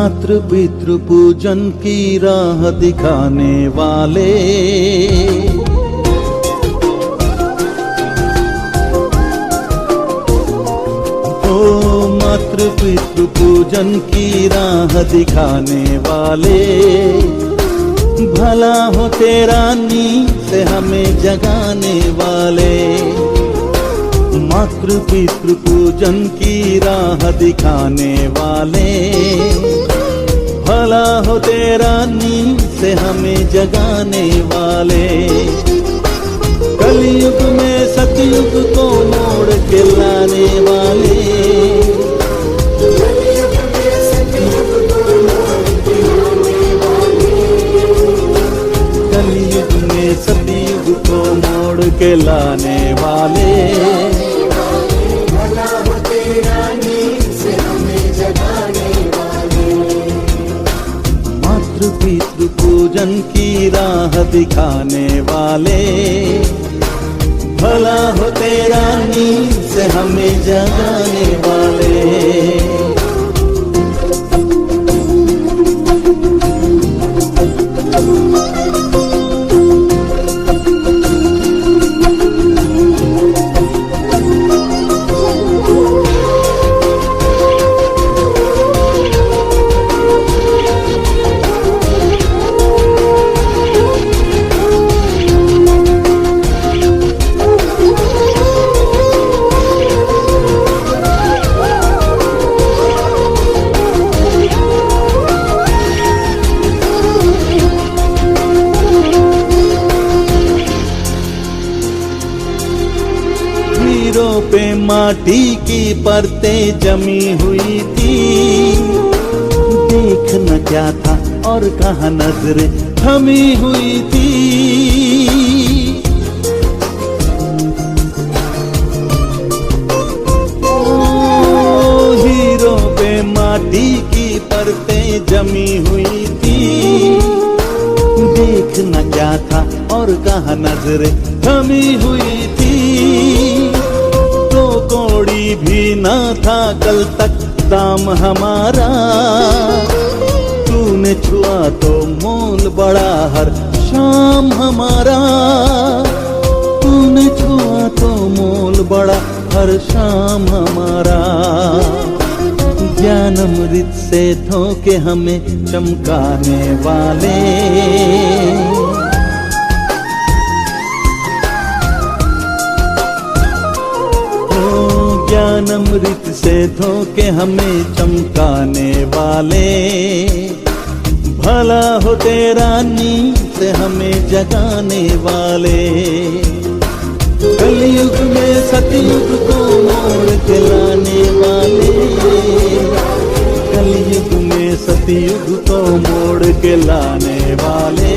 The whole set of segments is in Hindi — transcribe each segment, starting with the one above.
मातृ पितृ पूजन की राह दिखाने वाले, मातृ पितृ पूजन की राह दिखाने वाले, भला हो तेरा नींद से हमें जगाने वाले। मातृ पितृ पूजन की राह दिखाने वाले, भला हो तेरा नींद से हमें जगाने वाले। कलयुग में सतयुग को मोड़ के लाने वाले, कलयुग में सतयुग को मोड़ के लाने वाले। मातृ पितृ पूजन की राह दिखाने वाले, भला हो तेरा नींद से हमें जगाने वाले। पे माटी की परतें जमी हुई थी, देखना क्या था और कहाँ नजरें थमी हुई थी। हीरो पे माटी की परतें जमी हुई थी, देखना क्या था और कहाँ नजरें थमी हुई थी। कोड़ी भी ना था कल तक दाम हमारा, तूने छुआ तो मोल बढ़ा हर शाम हमारा, तूने छुआ तो मोल बढ़ा हर शाम हमारा। ज्ञानामृत से धोके हमें चमकाने वाले, ज्ञानामृत से धोके हमें चमकाने वाले, भला हो तेरा नींद से हमें जगाने वाले। कलयुग में सतयुग को मोड़ के लाने वाले, कलयुग में सतयुग को मोड़ के लाने वाले,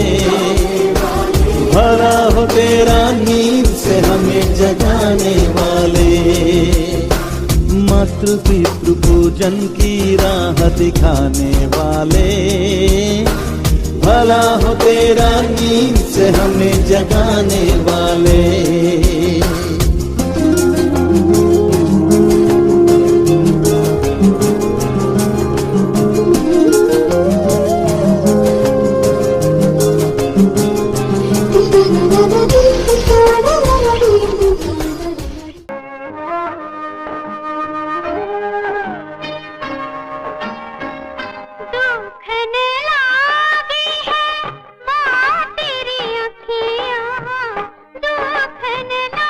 भला हो तेरा नींद से हमें जगाने वाले। मातृ पितृ पूजन की राह दिखाने वाले, भला हो तेरा नींद से हमें जगाने वाले। माँ तेरी अखियाँ दुखन ला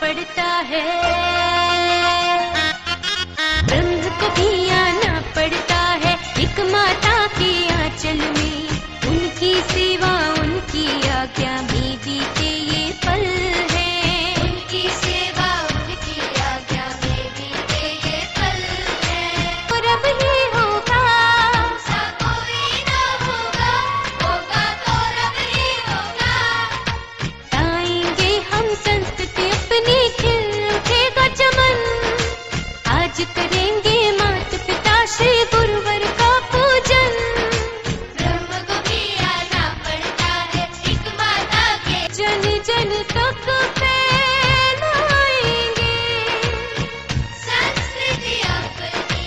पड़ता है, ब्रह्म को भी आना पड़ता है। एक माता के आंचल में उनकी सेवा उनकी आज्ञा में बीते ये पल है। उनकी सेवा उनकी आज्ञा में बीते ये पल है। और अब ये होगा सा कोई ना होगा, होगा तो रब ही होगा। गाएंगे हम संस्कृति अपनी, खिल उठेगा चमन। आज करेंगे माता पिता श्री गुरुवर का पूजन। ब्रह्म को भी आना पड़ता है, एक माता के जन जन तक फैलाएंगे संस्कृति अपनी,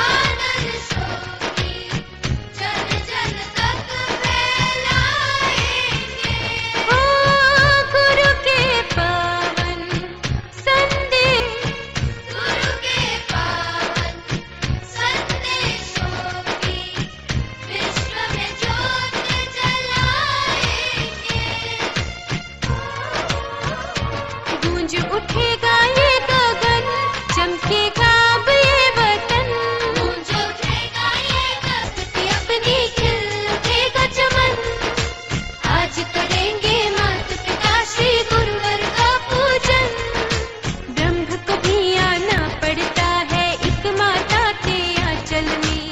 आनंद सोगी जन जन तक फैलाएंगे। ओ गुरु के पावन संदेश, गुरु के पावन संदेशों की विश्व में ज्योत जलाएंगे। गूंज उठेगा ये गगन, चमकेगा अब ये वतन। गूंज उठेगा ये संस्कृति अपनी, खिल उठेगा चमन। आज करेंगे माता पिता श्री गुरुवर का पूजन। ब्रह्म को भी आना पड़ता है, एक माता के आंचल में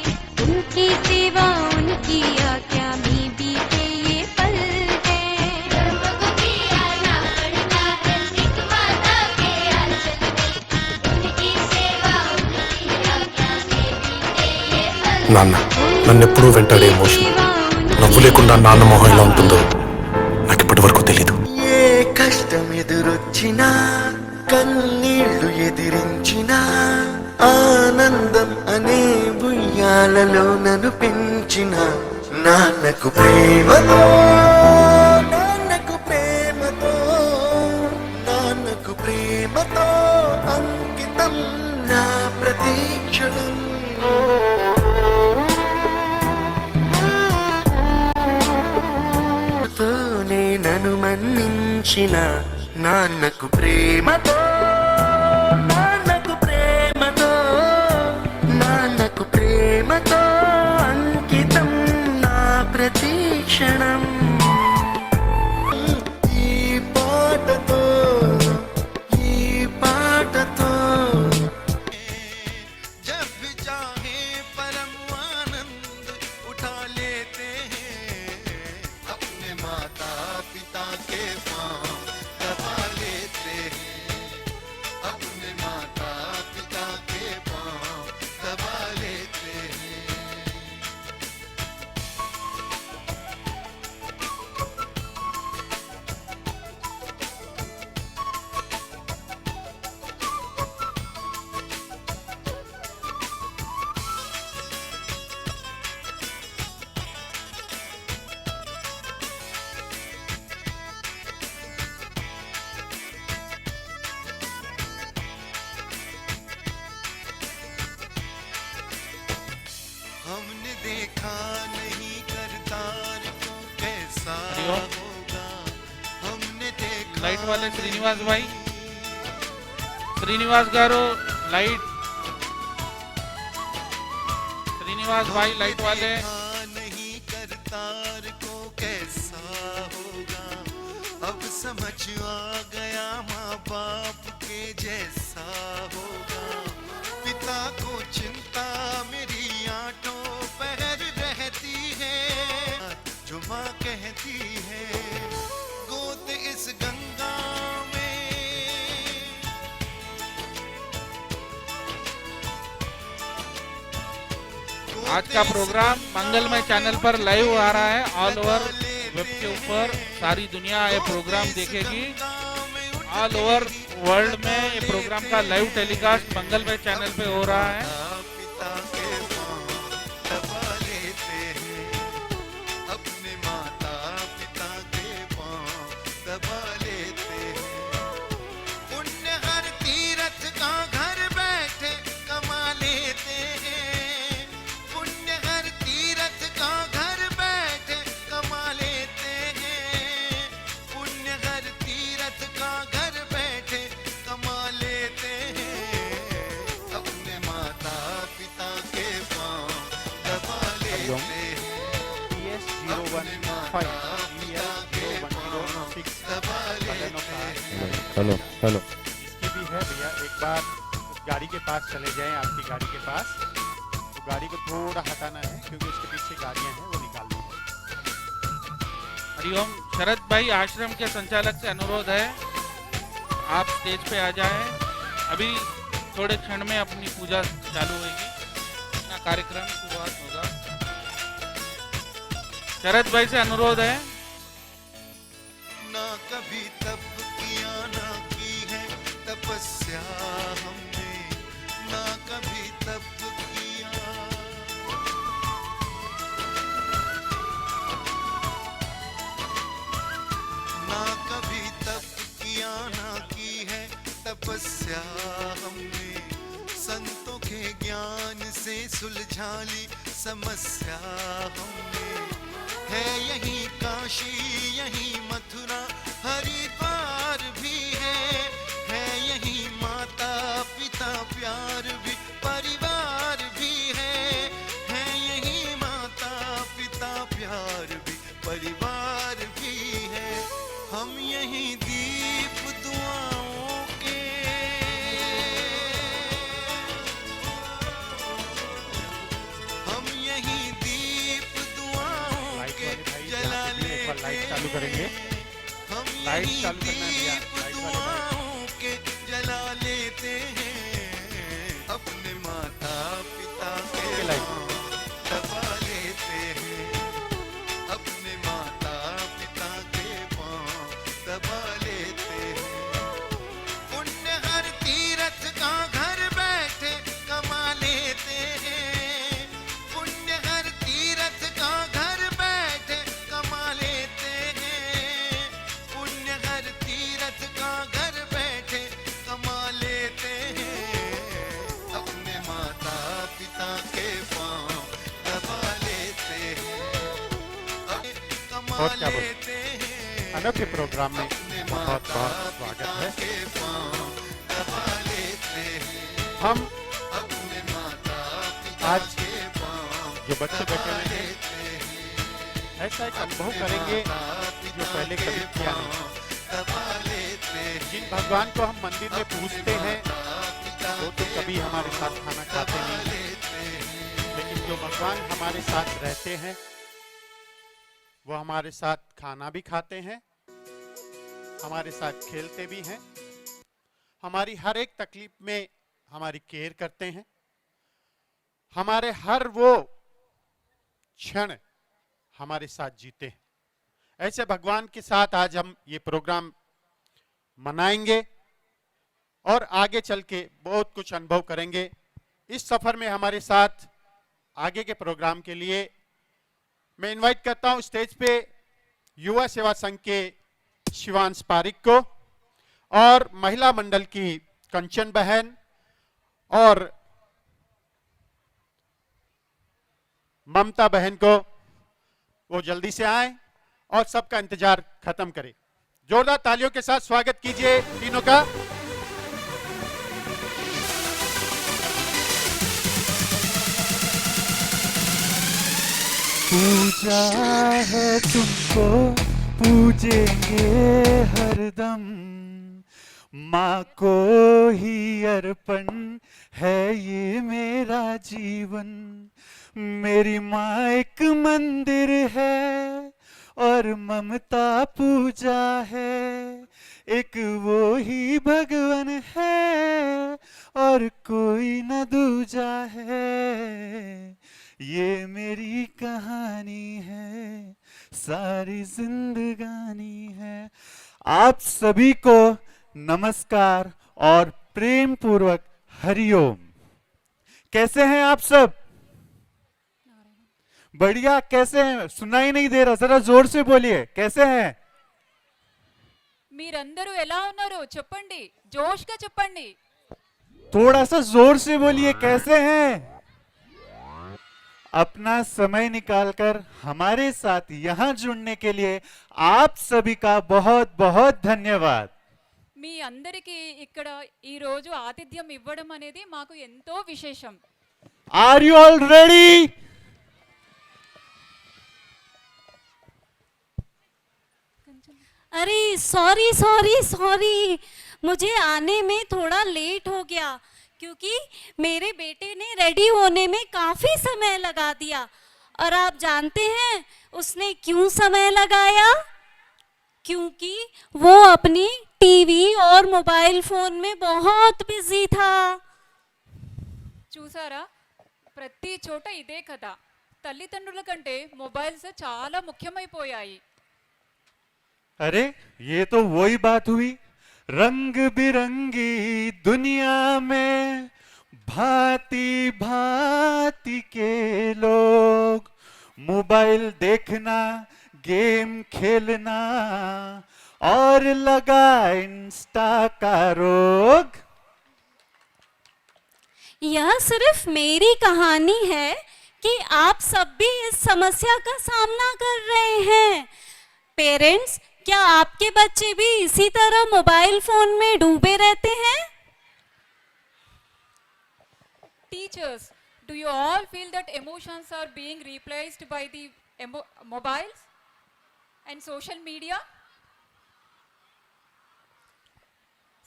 उनकी सेवा उनकी आज्ञा में बीते ये पल है। ब्रह्म को भी आना पड़ता है, एक माता के आंचल में उनकी सेवा उनकी आज्ञा में बीते ये पल। నాన్న నన్ను ఎప్పుడూ వెంటాడే ఎమోషన్, నవ్వు లేకుండా నాన్న మొహం ఎలా ఉంటుందో నాకు ఇప్పటి వరకు తెలీదు. ఏ కష్టం ఎదురొచ్చినా, కన్నీళ్లు ఎదిరించినా, ఆనందం అనే బుయ్యాలలో నన్ను పెంచిన నాన్నకు ప్రేమతో, నాన్నకు ప్రేమతో, నాన్నకు ప్రేమతో అంకితం నా ప్రతీక్షణం. తోనే నన్ను మన్నించిన నాన్నకు ప్రేమతో, నాన్నకు ప్రేమతో, నాన్నకు ప్రేమతో అంకితం నా ప్రతీక్షణం. ఈ పాటతో, ఈ పాటతో जब भी चाहे परम आनंद उठा लेते हैं, अपने माता पिता के पांव दबा लेते हैं, अपने माता पिता के पांव दबा लेते हैं. हमने देखा नहीं करतार को कैसा होगा, हमने देखा లైట్ వాళ్ళే శ్రీనివాస్ భాయ్, శ్రీనివాస్ గారు లైట్, శ్రీనివాస్ భాయ్ లైట్ వాళ్ళే. नहीं करतार को कैसा होगा, अब समझ आ गया माँ बाप के जैसा होगा. पिता को चिंता मेरी आंखों पहर रहती है, जो माँ कहती है गोद इस गंगा में. आज का प्रोग्राम मंगलमय चैनल पर लाइव आ रहा है, ऑल ओवर वेब के ऊपर सारी दुनिया ये प्रोग्राम देखेगी। ऑल ओवर वर्ल्ड में ये प्रोग्राम का लाइव टेलीकास्ट मंगलमय चैनल पे हो रहा है। पिता के पांव दबा लेते हैं, अपने माता पिता के पांव दबा लेते हैं. पुण्य हर तीरथ का घर बैठे कमा लेते हैं, पुण्य हर तीरथ का घर बैठे कमा लेते हैं, पुण्य हर तीरथ का घर बैठे हेलो हेलो इसकी भी है भैया, एक बार उस गाड़ी के पास चले जाएं, आपकी गाड़ी के पास, तो गाड़ी को थोड़ा हटाना है क्योंकि उसके पीछे गाड़ियां हैं, वो निकालनी है। हरिओम। शरद भाई, आश्रम के संचालक से अनुरोध है आप स्टेज पे आ जाएं। अभी थोड़े क्षण में अपनी पूजा चालू होगी, अपना कार्यक्रम शुरुआत होगा। शरद भाई से अनुरोध है। ना कभी तप किया ना की है तपस्या हमने, ना कभी तप किया, ना कभी तप किया ना की है तपस्या हमने, संतों के ज्ञान से सुलझा ली समस्या हमने। है यही काशी यही मथुरा हरिद्वार भी है यही माता पिता प्यार भी परिवार भी है यही माता पिता प्यार भी परिवार भी है। हम यही दीप दुआओं के, हम यही दीप दुआओं लाइट के वाले भाई जला यहाँ पे एक बार लाइट चालू लेते करेंगे। हम लाइट यही चालू करना है भैया, दीप लाइट वाले भाई। दुआओं के जला लेते हैं, अपने माता पिता के लाइट। पाँव दबा लेते हैं, अपने माता पिता के पाँव दबा लेते हैं। पुण्य हर तीरथ का घर बैठे कमा लेते हैं, पुण्य हर तीरथ का घर बैठे कमा लेते हैं, पुण्य हर तीरथ का घर बैठे कमा लेते हैं, अपने माता पिता के पाँव दबा लेते हैं, कमा और क्या बोलूं? लेते हैं, अनोखे प्रोग्राम में अपने बहुत माता बहुत स्वागत पिता है। के पाँव दबा लेते हैं, हम अपने माता पिता आज के पाँव जो बच्चे बैठे हुए हैं, लेते हैं, ऐसा एक अनुभव करेंगे जो पहले कभी किया नहीं। दबा लेते हैं, जिन भगवान को हम मंदिर में पूजते हैं वो तो कभी हमारे साथ खाना खाते नहीं, लेकिन जो भगवान हमारे साथ रहते हैं वो हमारे साथ खाना भी खाते हैं, हमारे साथ खेलते भी हैं, हमारी हर एक तकलीफ में हमारी केयर करते हैं, हमारे हर वो क्षण हमारे साथ जीते हैं। ऐसे भगवान के साथ आज हम ये प्रोग्राम मनाएंगे और आगे चल के बहुत कुछ अनुभव करेंगे। इस सफर में हमारे साथ आगे के प्रोग्राम के लिए मैं इनवाइट करता हूं स्टेज पे युवा सेवा संघ के शिवांश पारिक को और महिला मंडल की कंचन बहन और ममता बहन को। वो जल्दी से आए और सबका इंतजार खत्म करें। जोरदार तालियों के साथ स्वागत कीजिए तीनों का। पूजा है तुमको पूजेंगे हरदम, माँ को ही अर्पण है ये मेरा जीवन। मेरी माँ एक मंदिर है और ममता पूजा है, एक वो ही भगवान है और कोई न दूजा है। ये मेरी कहानी है, सारी जिंदगानी है। आप सभी को नमस्कार और प्रेम पूर्वक हरिओम। कैसे हैं आप सब? बढ़िया। कैसे हैं? सुनाई नहीं दे रहा, जरा जोर से बोलिए। कैसे हैं? మీరందరూ ఎలా ఉన్నారు చెప్పండి జోష్గా చెప్పండి थोड़ा सा जोर से बोलिए। कैसे हैं? अपना समय निकालकर हमारे साथ यहाँ जुड़ने के लिए आप सभी का बहुत बहुत धन्यवाद। మీ అందరికీ ఇక్కడ ఈ రోజు ఆతిథ్యం ఇవ్వడం అనేది మాకు ఎంతో విశేషం. Are you all ready? अरे सॉरी सॉरी सॉरी, मुझे आने में थोड़ा लेट हो गया क्योंकि मेरे बेटे ने रेडी होने में काफ़ी समय लगा दिया। और आप जानते हैं उसने क्यों समय लगाया? क्योंकि वो अपनी टीवी और मोबाइल फोन में बहुत बिजी था। చూసారా, ప్రతి చోట ఇదే కదా, తల్లిదండ్రుల కంటే మొబైల్స్ చాలా ముఖ్యమైపోయాయి. अरे ये तो वही बात हुई, रंग बिरंगी दुनिया में भांति भांति के लोग, मोबाइल देखना, गेम खेलना और लगा इंस्टा का रोग। यह सिर्फ मेरी कहानी है कि आप सब भी इस समस्या का सामना कर रहे हैं। पेरेंट्स, क्या आपके बच्चे भी इसी तरह मोबाइल फोन में डूबे रहते हैं? Teachers, do you all feel that emotions are being replaced by the mobiles and social media?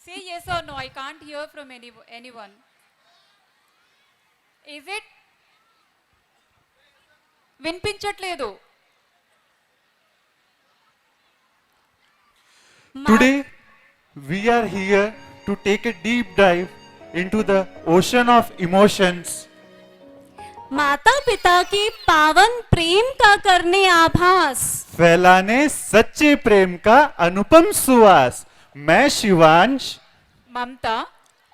Say yes or no. I can't hear from anyone. Is it? వినిపించట్లేదు. Today we are here to take a deep dive into the ocean of emotions. माता पिता के पावन प्रेम का करने आभास, फैलाने सच्चे प्रेम का अनुपम सुवास। मैं शिवांश మమతా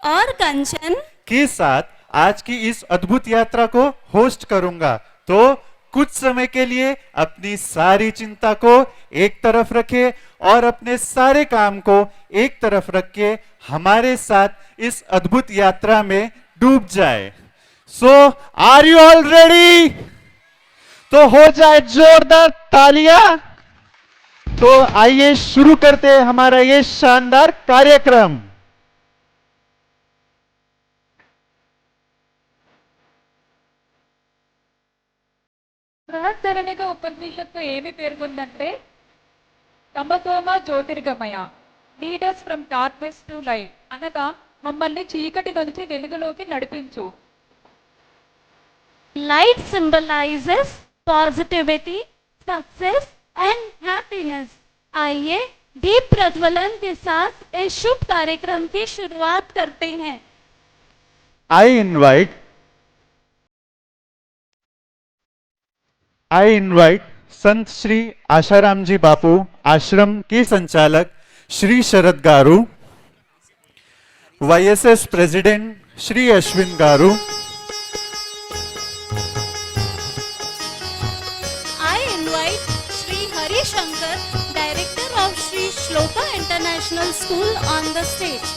और कंचन के साथ आज की इस अद्भुत यात्रा को होस्ट करूंगा। तो कुछ समय के लिए अपनी सारी चिंता को एक तरफ रखे और अपने सारे काम को एक तरफ रख के हमारे साथ इस अद्भुत यात्रा में डूब जाए। सो आर यू ऑल रेडी? तो हो जाए जोरदार तालियां। तो आइए शुरू करते हैं हमारा ये शानदार कार्यक्रम। బృహత్తరణిక ఉపనిషత్తు ఏమి పేర్కొందంటే, తమసోమ జ్యోతిర్గమయ, lead us from darkness to light, అనగా మమ్మల్ని చీకటి నుంచి వెలుగులోకి నడిపించు. Light symbolises positivity, success and happiness. आइए दीप प्रज्वलन के साथ इस शुभ कार्यक्रम की शुरुआत करते हैं। आई इनवाइट संत श्री आशाराम जी बापू आश्रम के संचालक Shri Sharad garu, YSS president Shri Ashwin garu, I invite Shri Hari Shankar, Director of Shri Shloka International School on the stage.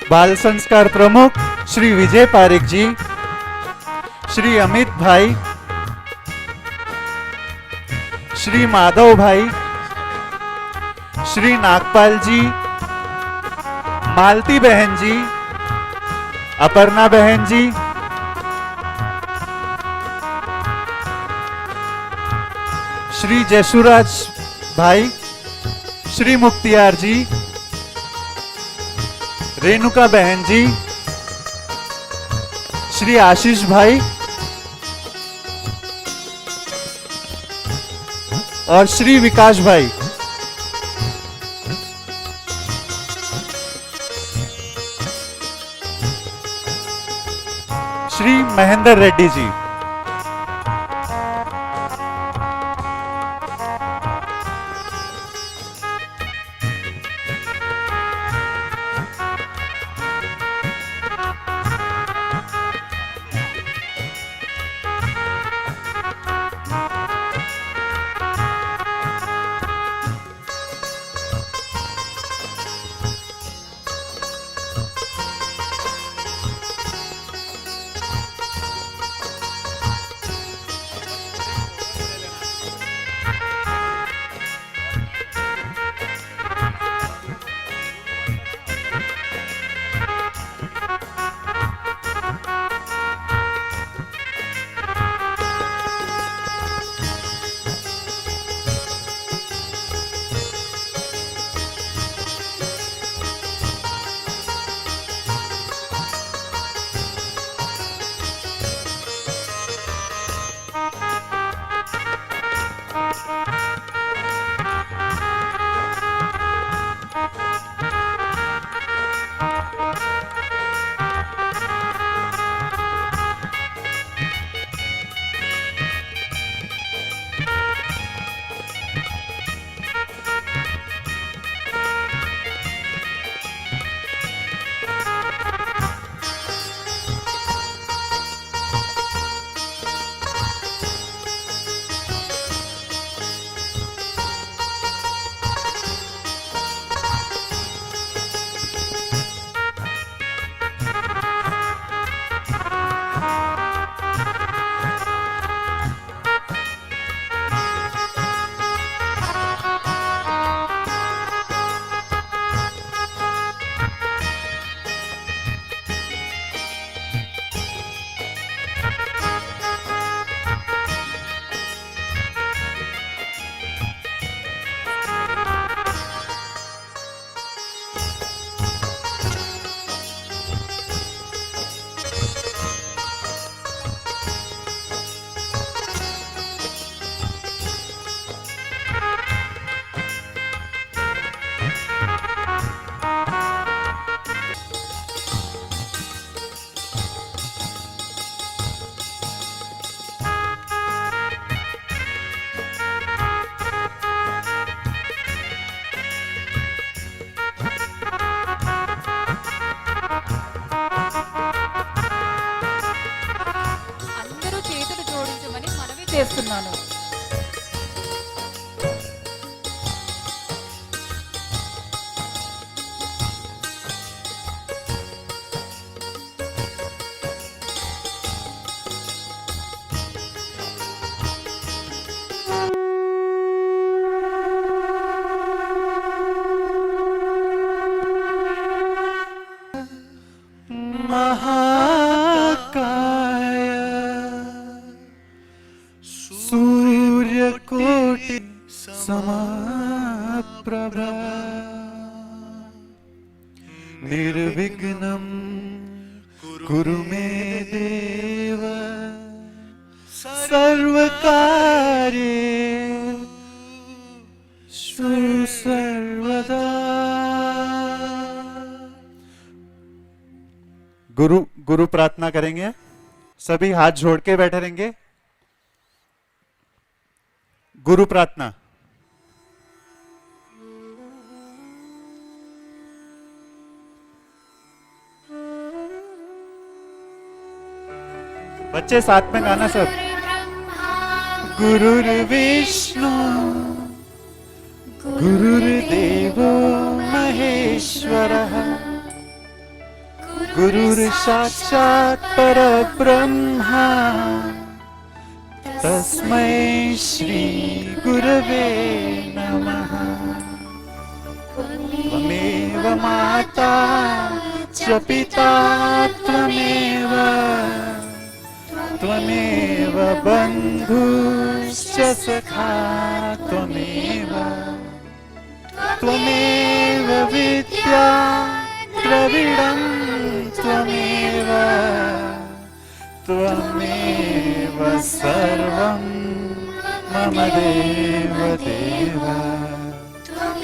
बाल संस्कार प्रमुख श्री विजय पारिक जी, श्री अमित भाई, श्री माधव भाई, श्री नागपाल जी, मालती बहन जी, अपर्णा बहन जी, श्री जयसुराज भाई, श्री मुक्तियार जी, रेणुका बहन जी, श्री आशीष भाई और श्री विकास भाई। श्री महेंद्र रेड्डी जी। समाप्रभा निर्विघ्नं कुरु मे देव सर्वकार्येषु सर्वदा। गुरु प्रार्थना करेंगे, सभी हाथ जोड़ के बैठे रहेंगे। गुरु प्रार्थना। बच्चे साथ में गाना सब। गुरुर्विष्णु गुरुर्देवो महेश्वरः गुरुर्साक्षात् परब्रह्मा तस्मै श्री गुरवे नमः। त्वमेव माता च पिता त्वमेव त्वमेव बन्धुश्च सखा त्वमेव त्वमेव विद्या द्रविडं त्वमेव त्वमेव सर्वं मम देव देव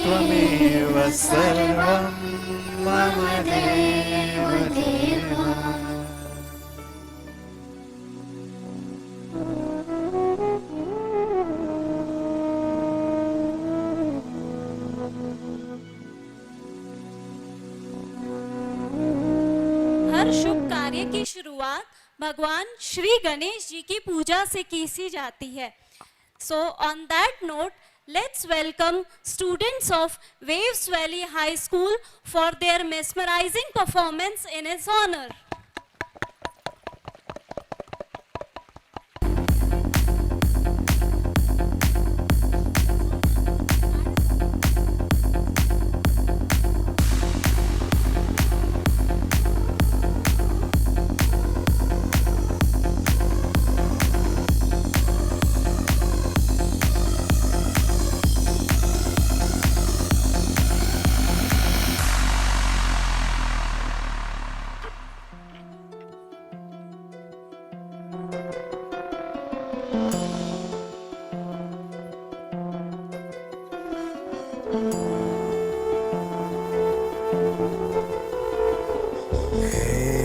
त्वमेव सर्वं मम देव देव। हर शुभ कार्य की शुरुआत भगवान श्री गणेश जी की पूजा से की जाती है। So on that note, let's welcome students of Waves Valley High School for their mesmerizing performance in his honor.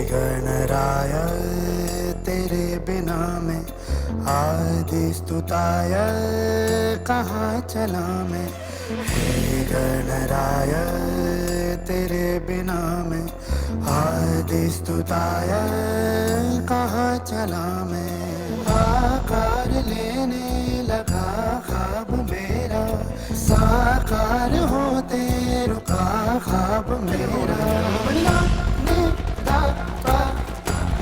Ganaraya तेरे बिना मैं आदि स्तुताय कहाँ चला मैं। हे गणराय तेरे बिना मैं आदि स्तुताय कहाँ चला मैं। आकार लेने लगा ख्वाब मेरा, साकार होते रुका ख्वाब मेरा।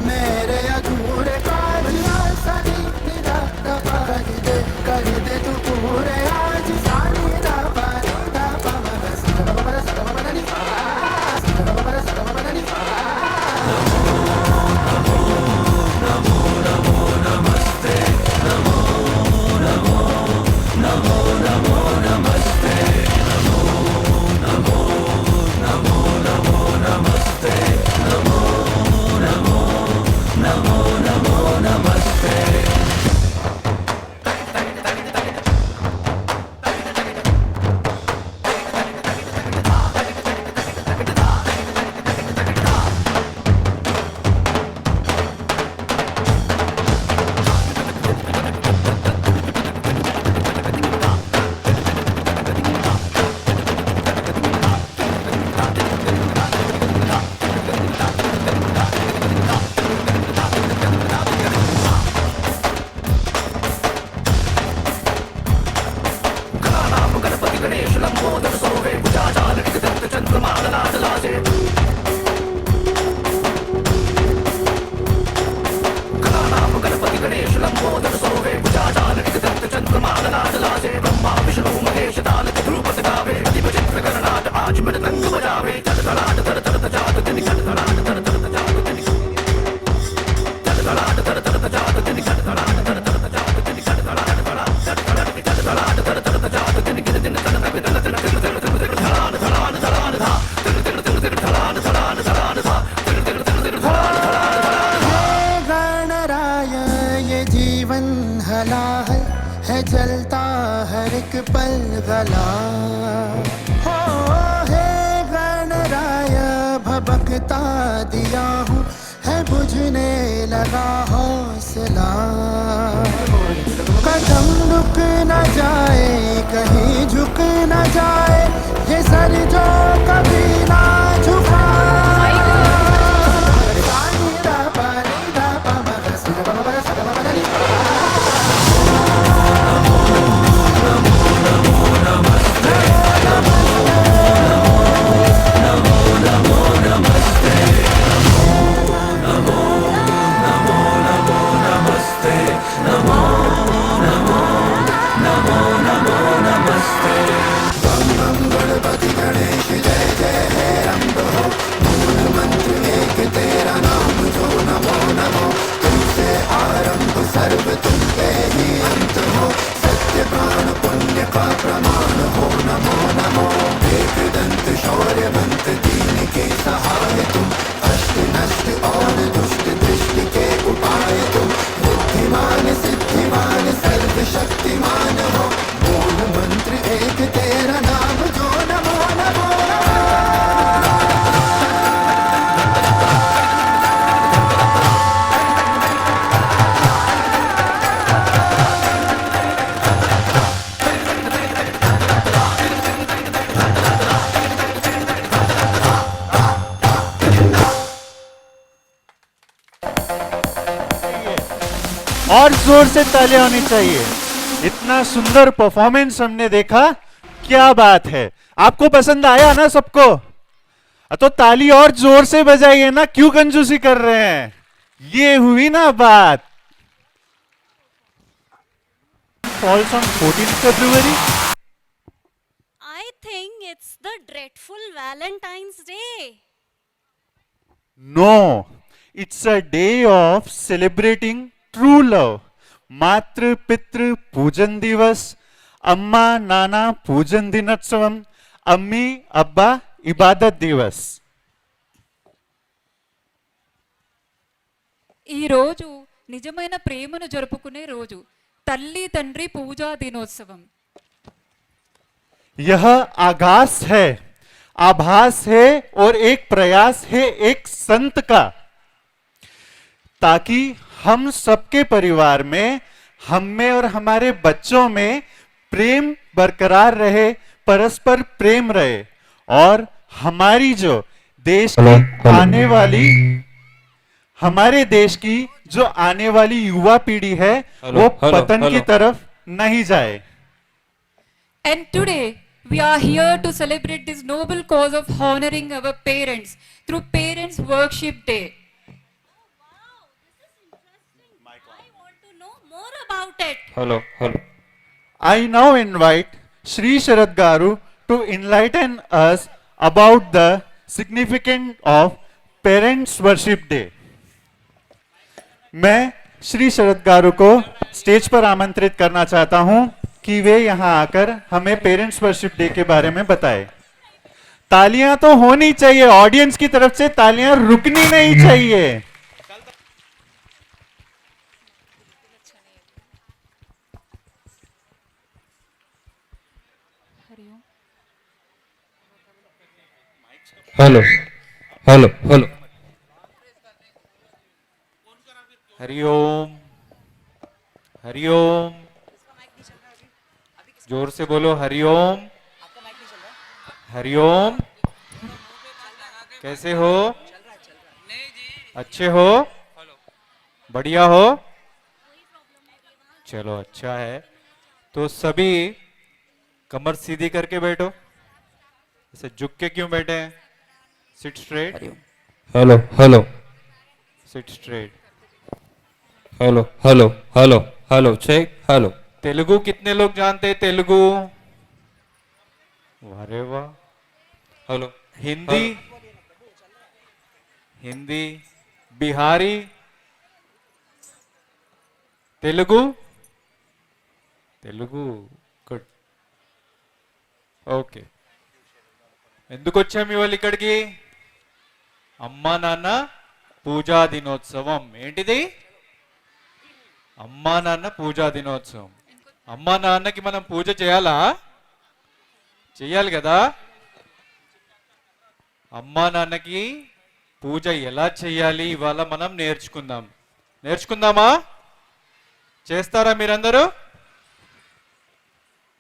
मेरे अधूरे कार्य सही निरा कर दे तू पूरे आज सारी गला हो हे गणराय भबकता दिया हूँ है बुझने लगा हौसला कदम रुक न जाए कहीं झुक न जाए ये सर जो कभी ना झुका और जोर से तालियां होनी चाहिए। इतना सुंदर परफॉर्मेंस हमने देखा, क्या बात है। आपको पसंद आया ना सबको? तो ताली और जोर से बजाइए ना, क्यों कंजूसी कर रहे हैं? ये हुई ना बात। Falls on 14th February. I think it's the dreadful Valentine's Day. No, it's a day of celebrating true love. मातृ पितृ पूजन दिवस, अम्मा नाना पूजन दिनोत्सवम, अम्मी अब्बा इबादत दिवस। ఈ రోజు నిజమైన ప్రేమను జరుపుకునే రోజు, తల్లి తండ్రి పూజా దినోత్సవం. यह आगास है, आभास है और एक प्रयास है एक संत का, ताकि हम सबके परिवार में, हम में और हमारे बच्चों में प्रेम बरकरार रहे, परस्पर प्रेम रहे, और हमारी जो देश की आने वाली, हमारे देश की जो आने वाली युवा पीढ़ी है वो पतन की तरफ नहीं जाए। And today we are here to celebrate this noble cause of honoring our parents through Parents Worship Day. I want to know more about it. Hello hello I now invite Shri Sharad Garu to enlighten us about the significance of Parents Worship Day. मैं श्री शरद गारू को स्टेज पर आमंत्रित करना चाहता हूं कि वे यहां आकर हमें पेरेंट्स वर्शिप डे के बारे में बताएं। तालियां तो होनी चाहिए, ऑडियंस की तरफ से तालियां रुकनी नहीं चाहिए। Hello hello hello Hariom Hariom, जोर से बोलो हरिओम हरिओम। कैसे हो? अच्छे हो? बढ़िया हो? चलो अच्छा है। तो सभी कमर सीधी करके बैठो। ऐसे झुक के क्यों बैठे हैं? Sit straight. Hello hello sit straight. Hello hello hello hello check hello. Telugu कितने लोग जानते हैं? तेलुगु? अरे वाह। Hello Hindi? Hindi? Bihari? Telugu? Telugu good. Okay, ఎందుకు వచ్చాం ఇవాళ ఇక్కడికి? అమ్మా నాన్న పూజా దినోత్సవం. ఏంటిది? అమ్మా నాన్న పూజా దినోత్సవం. అమ్మా నాన్నకి మనం పూజ చేయాలా? చెయ్యాలి కదా. అమ్మా నాన్నకి పూజ ఎలా చెయ్యాలి ఇవాళ మనం నేర్చుకుందామా? చేస్తారా మీరందరూ?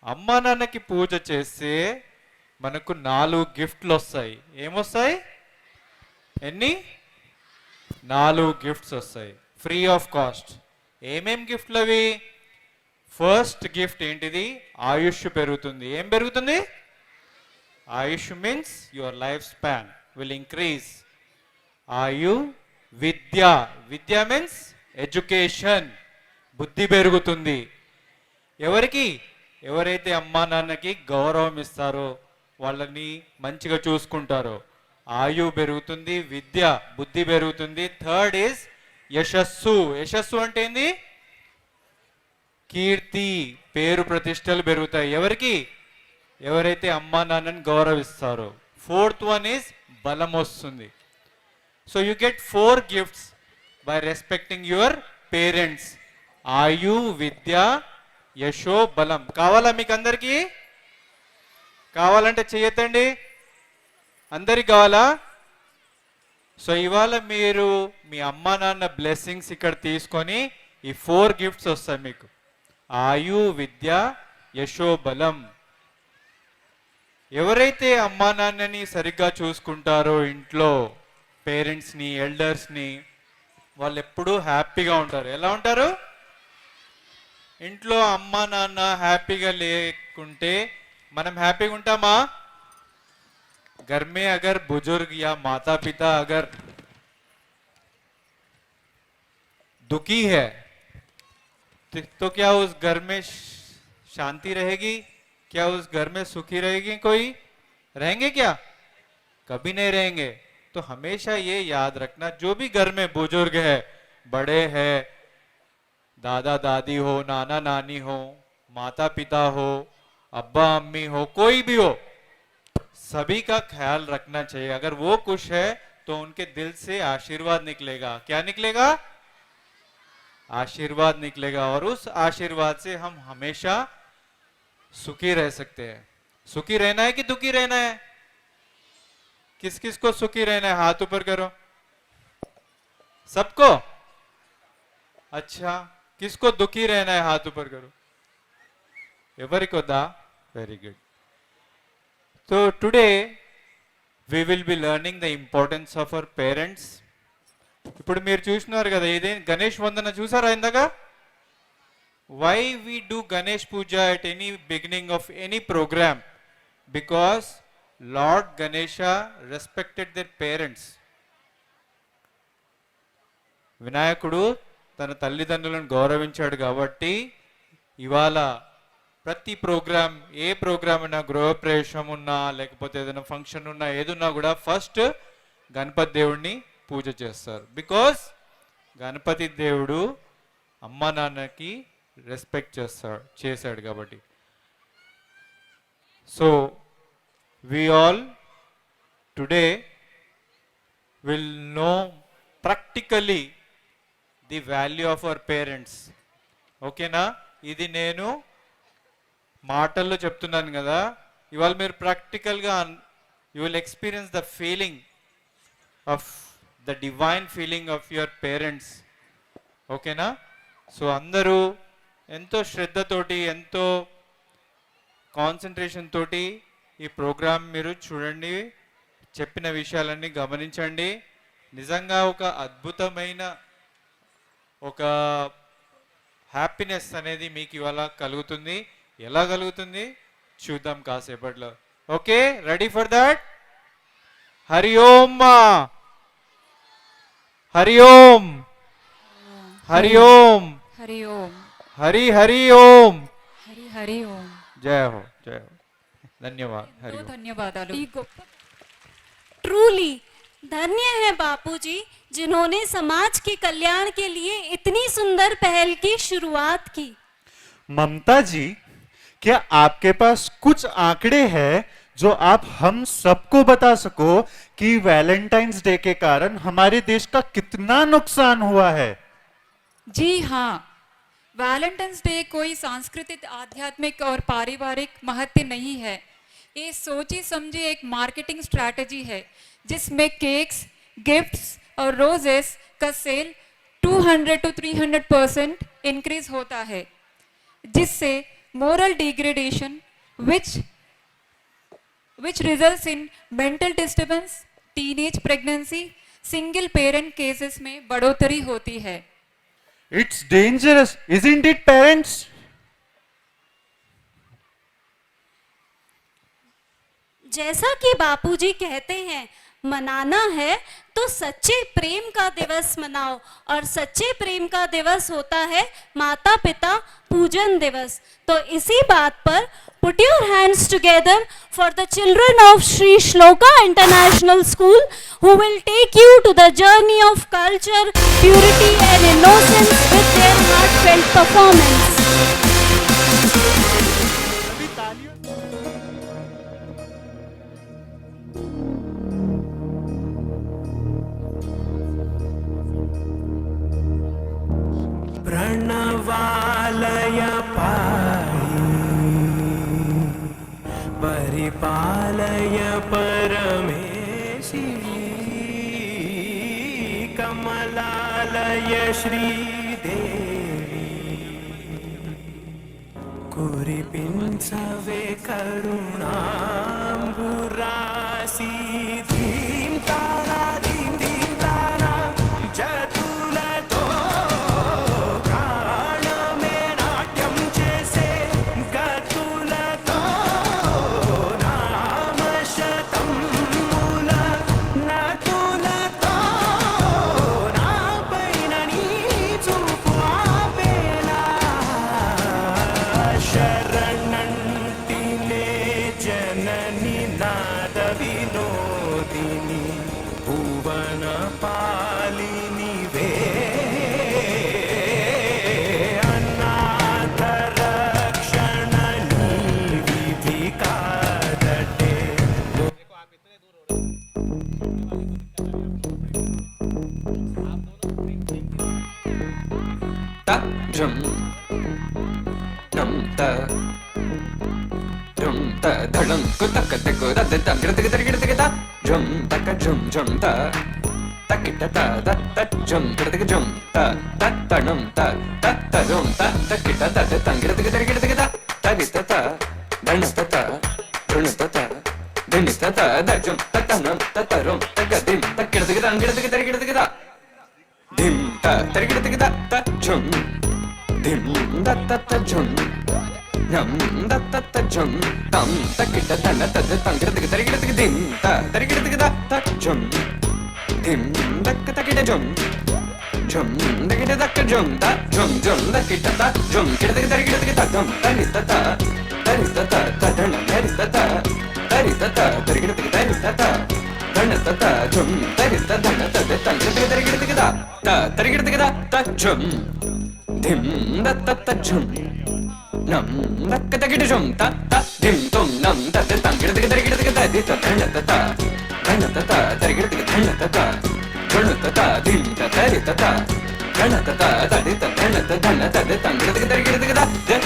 అమ్మా నాన్నకి పూజ చేస్తే మనకు 4 గిఫ్ట్లు వస్తాయి. ఏమొస్తాయి? ఎన్ని? 4 గిఫ్ట్స్ వస్తాయి ఫ్రీ ఆఫ్ కాస్ట్. ఏమేం గిఫ్ట్లు అవి? ఫస్ట్ గిఫ్ట్ ఏంటిది? ఆయుష్ పెరుగుతుంది. ఏం పెరుగుతుంది? ఆయుష్ means your life span will increase. ఆయు. విద్య మీన్స్ ఎడ్యుకేషన్, బుద్ధి పెరుగుతుంది. ఎవరికి? ఎవరైతే అమ్మా నాన్నకి గౌరవం ఇస్తారో, వాళ్ళని మంచిగా చూసుకుంటారో, ఆయు పెరుగుతుంది, బుద్ధి పెరుగుతుంది. థర్డ్ ఈజ్ యశస్సు అంటే ఏంది? కీర్తి, పేరు ప్రతిష్టలు పెరుగుతాయి. ఎవరికి? ఎవరైతే అమ్మా నాన్నని గౌరవిస్తారో. ఫోర్త్ వన్ ఈజ్ బలం వస్తుంది. So you get 4 gifts by respecting your parents. ఆయు, విద్య, యశో, బలం. కావాలా మీకు అందరికీ? కావాలంటే చెయ్యొద్దండి. అందరికి కావాలా? సో ఇవాళ మీరు మీ అమ్మా నాన్న బ్లెస్సింగ్స్ ఇక్కడ తీసుకొని ఈ 4 గిఫ్ట్స్ వస్తాయి మీకు. ఆయు, విద్య, యశో, బలం. ఎవరైతే అమ్మా నాన్నని సరిగ్గా చూసుకుంటారో ఇంట్లో, పేరెంట్స్ని, ఎల్డర్స్ని, వాళ్ళు ఎప్పుడూ హ్యాపీగా ఉంటారు. ఎలా ఉంటారు? ఇంట్లో అమ్మా నాన్న హ్యాపీగా లేకుంటే మనం హ్యాపీగా ఉంటామా? घर में अगर बुजुर्ग या माता पिता अगर दुखी है तो क्या उस घर में शांति रहेगी? क्या उस घर में सुखी रहेगी? कोई रहेंगे क्या? कभी नहीं रहेंगे. तो हमेशा ये याद रखना, जो भी घर में बुजुर्ग है, बड़े हैं, दादा दादी हो, नाना नानी हो, माता पिता हो, अब्बा अम्मी हो, कोई भी हो, सभी का ख्याल रखना चाहिए. अगर वो खुश है तो उनके दिल से आशीर्वाद निकलेगा. क्या निकलेगा? आशीर्वाद निकलेगा. और उस आशीर्वाद से हम हमेशा सुखी रह सकते हैं. सुखी रहना है कि दुखी रहना है? किस किस को सुखी रहना है? हाथ ऊपर करो. सबको? अच्छा, किसको दुखी रहना है? हाथ ऊपर करो. ఎవరికి వద్దా? Very good. So today we will be learning the importance of our parents. ఇప్పుడు మీరు చూస్తున్నారు కదా, ఇదే గణేష్ వందన చూసారా ఇందాక? Why we do Ganesh Puja at any beginning of any program? Because Lord Ganesha respected their parents. వినాయకుడు తన తల్లిదండ్రులను గౌరవించాడు కాబట్టి ఇవాళ ప్రతి ప్రోగ్రామ్, ఏ ప్రోగ్రామ్ అయినా, గృహప్రవేశం ఉన్నా లేకపోతే ఏదైనా ఫంక్షన్ ఉన్నా, ఏదున్నా కూడా ఫస్ట్ గణపతి దేవుడిని పూజ చేస్తారు. బికాస్ గణపతి దేవుడు అమ్మా నాన్నకి రెస్పెక్ట్ చేశాడు కాబట్టి. So we all today will know practically the value of our parents. ఓకేనా? ఇది నేను మాటల్లో చెప్తున్నాను కదా, ఇవాళ మీరు ప్రాక్టికల్గా you will experience the feeling of the divine feeling of your parents. ఓకేనా? సో అందరూ ఎంతో శ్రద్ధతోటి, ఎంతో కాన్సన్ట్రేషన్ తోటి ఈ ప్రోగ్రామ్ మీరు చూడండి, చెప్పిన విషయాలన్నీ గమనించండి. నిజంగా ఒక అద్భుతమైన ఒక హ్యాపీనెస్ అనేది మీకు ఇవాళ కలుగుతుంది. ఎలా కలుగుతుంది చూద్దాం కాసేపట్లో. Okay, ready for that? Hari Om. Hari Om. Hari Om. Hari Om. Hari Hari Om. Hari Hari Om. జయ హో, జయ హో. ధన్యవాद. హరి ఓం. ధన్యవాదాలు. ट्रूली धन्य है बापूजी, जिन्होंने समाज के कल्याण के लिए इतनी सुंदर पहल की शुरुआत की. ममता जी, क्या आपके पास कुछ आंकड़े हैं जो आप हम सबको बता सको कि वैलेंटाइंस डे के कारण हमारे देश का कितना नुकसान हुआ है? जी हाँ, वैलेंटाइंस डे कोई सांस्कृतिक, आध्यात्मिक और पारिवारिक महत्व नहीं है. ये सोची समझी एक मार्केटिंग स्ट्रैटेजी है जिसमें केक्स, गिफ्ट्स और रोजेस का सेल 200 to 300% इंक्रीज होता है, जिससे moral degradation which results in mental disturbance, teenage pregnancy, single parent cases में बढ़ोतरी होती है. It's dangerous, isn't it, parents? जैसा कि बापूजी कहते हैं, मनाना है तो सच्चे प्रेम का दिवस मनाओ, और सच्चे प्रेम का दिवस होता है माता पिता पूजन दिवस. तो इसी बात पर put your hands together for the children of Sri Shloka International School, who will take you to the journey of culture, purity and innocence with their heartfelt performance. प्रणवालय पाहि परिपालय परमेशी, कमलालय श्रीदेवी कुरिपिंसवे करुणाम्बुरासी. धीं तारा धीं धीं तारा जतुलतो प्राणमे नाट्यं चेसे गतुलतो नामशतं मूल नतुलतो नापैननी चूपुआपेला शरणन्तिने जननी नाद विनोदिनी भुवन पालिनी वे अनाथ रक्षणनी विधि कादटे. Drum dum da drum da dhalam kutaka teko da da dam grata grata grata grata drum taka drum drum da takita da da da drum grata drum da da da dum da da da drum da takita da da dam grata grata grata grata tagita da dhanata da drunata da dhinita da da drum da da dum da da drum tagadim takita da grata grata grata grata dim da tarigita da da drum dim da da da drum nam da da da drum tam takita da da da tam grata tarigita dim da tarigita da da drum dim da takita drum drum da kita da drum da drum drum da kita da drum kita tarigita da dum tarita da tarita da da dana tarita da tarita da tarigita tarita da dana da drum tarita dana da tam grata tarigita da da tarigita da drum dim da da da drum nam da ka da drum da da dim tum nam da da tam grata tarigita da da dana da dana da tarigita dana da dana da dim da tarita da dana da da da dana da dana da tam grata tarigita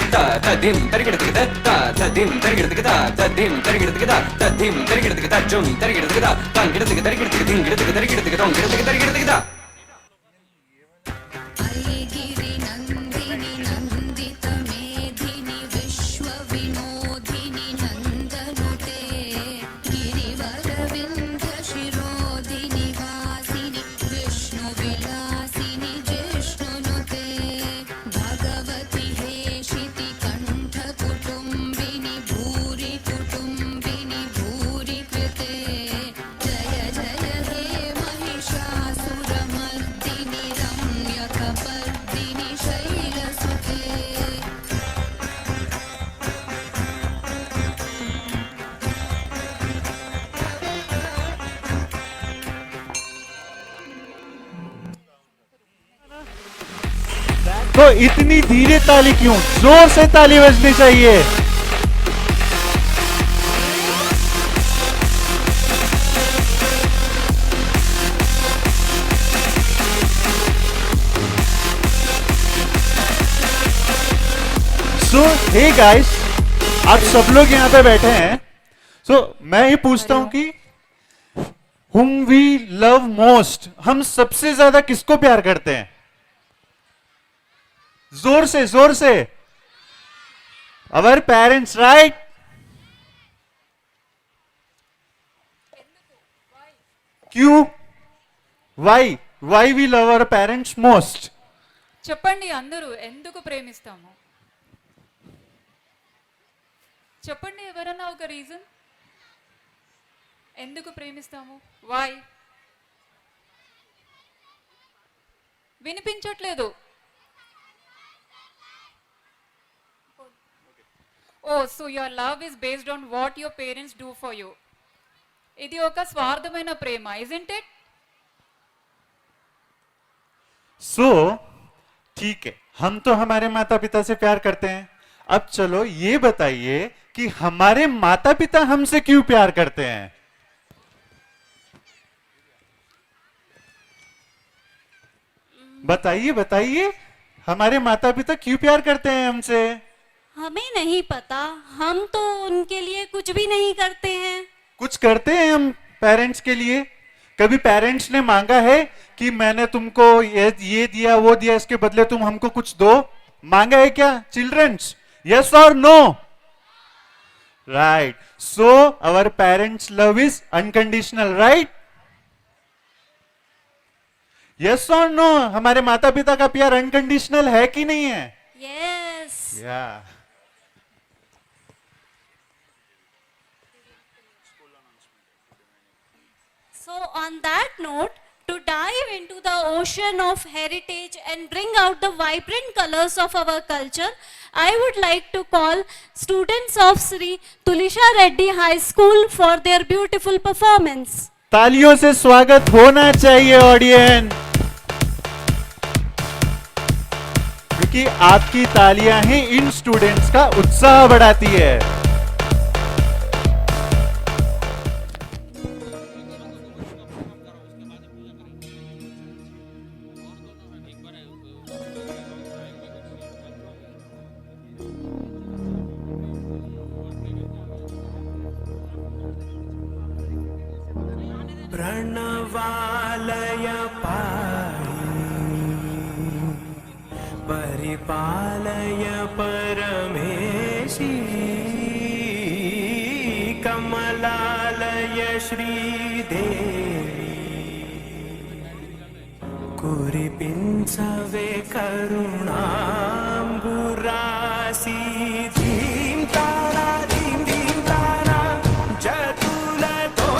da da dim tarigita da da dim tarigita da da dim tarigita da da dim tarigita da drum tarigita da tam grata tarigita dim grata tarigita da tam grata tarigita da. Giri Nandini Nandit मेधिनी विश्व विनोदिनी नंदनुते गिरिवर विंध्य शिरोदिनी वासिनी विष्णु विलासिनी जिष्णुनुते भगवती हेशिति कंठ कुटुंबिनी भूरि कृते जय जय हे महिषासुरमर्दिनी रम्यकपर्दिनी शैलसुते. तो इतनी धीरे ताली क्यों? जोर से ताली बजनी चाहिए. सो हे गाइस, आप सब लोग यहाँ पे बैठे हैं, मैं ही पूछता हूं कि whom we love most, हम सबसे ज्यादा किसको प्यार करते हैं? जोर से our parents, right? क्यों? why we love our parents most? చెప్పండి అందరూ ఎందుకు ప్రేమిస్తాము? చెప్పండి ఎవరన్నా ఒక రీజన్ ఎందుకు ప్రేమిస్తాము? వై? వినిపించట్లేదు. Oh so your love is based on what your parents do for you. ఇది ఒక స్వార్థమైన ప్రేమ, ఇజంట్ ఇట్? सो ठीक है, हम तो हमारे माता पिता से प्यार करते हैं. अब चलो ये बताइए कि हमारे माता पिता हमसे क्यों प्यार करते हैं? बताइए हमारे माता पिता क्यों प्यार करते हैं हमसे? हमें नहीं पता, हम तो उनके लिए कुछ भी नहीं करते हैं. कुछ करते हैं हम पेरेंट्स के लिए? कभी पेरेंट्स ने मांगा है कि मैंने तुमको ये दिया वो दिया, इसके बदले तुम हमको कुछ दो? मांगा है क्या चिल्ड्रंस? यस और no? Right. So our parents love is unconditional, right? Yes और नो? हमारे माता पिता का प्यार अनकंडीशनल है कि नहीं है? Yes. या So on that note, to dive into the ocean of heritage and bring out the vibrant colors of our culture, I would like to call students of Sri Tulisha Reddy High School for their beautiful performance. तालियों से स्वागत होना चाहिए ऑडियंस, क्योंकि आपकी तालियां ही इन स्टूडेंट्स का उत्साह बढ़ाती है. प्रणवालय पाणि परिपालय परमेशी कमलालय श्रीदेवी कुरिपिंचवे करुणांबुरासी धीम तारा धीम धीम तारा जतुलतो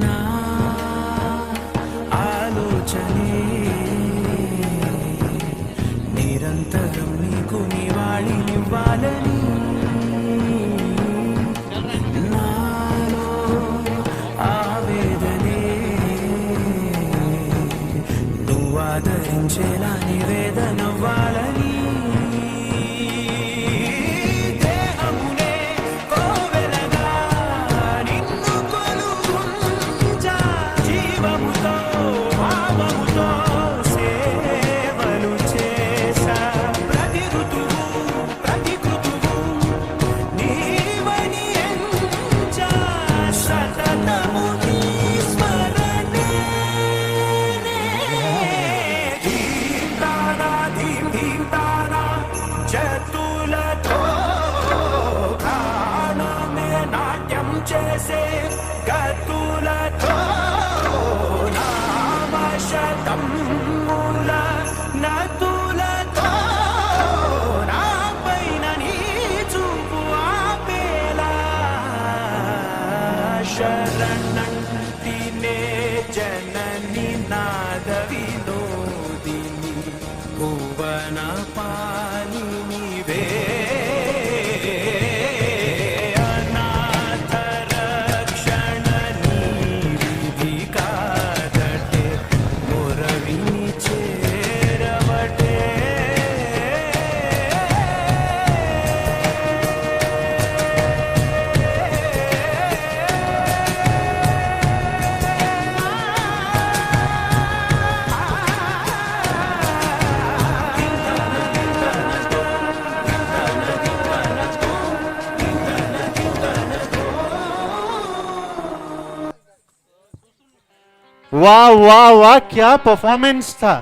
నా ఆలోచనే నిరంతరం నీకు నివాళినివ్వాలని నాలో ఆవేదనే నువ్వు ఆదరించేలా నివేదనవ్వాలని జీవితాన్ని वाह वाह वाह, क्या परफॉर्मेंस था।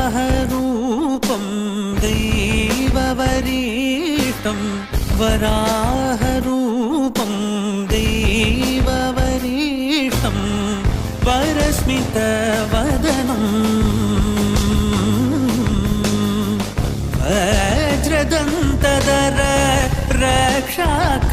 वराहरूपं दैववरीष्टं वराहरूपं दैववरीष्टं वरस्मितवदनं वज्रदन्तधर रक्षाकवचम्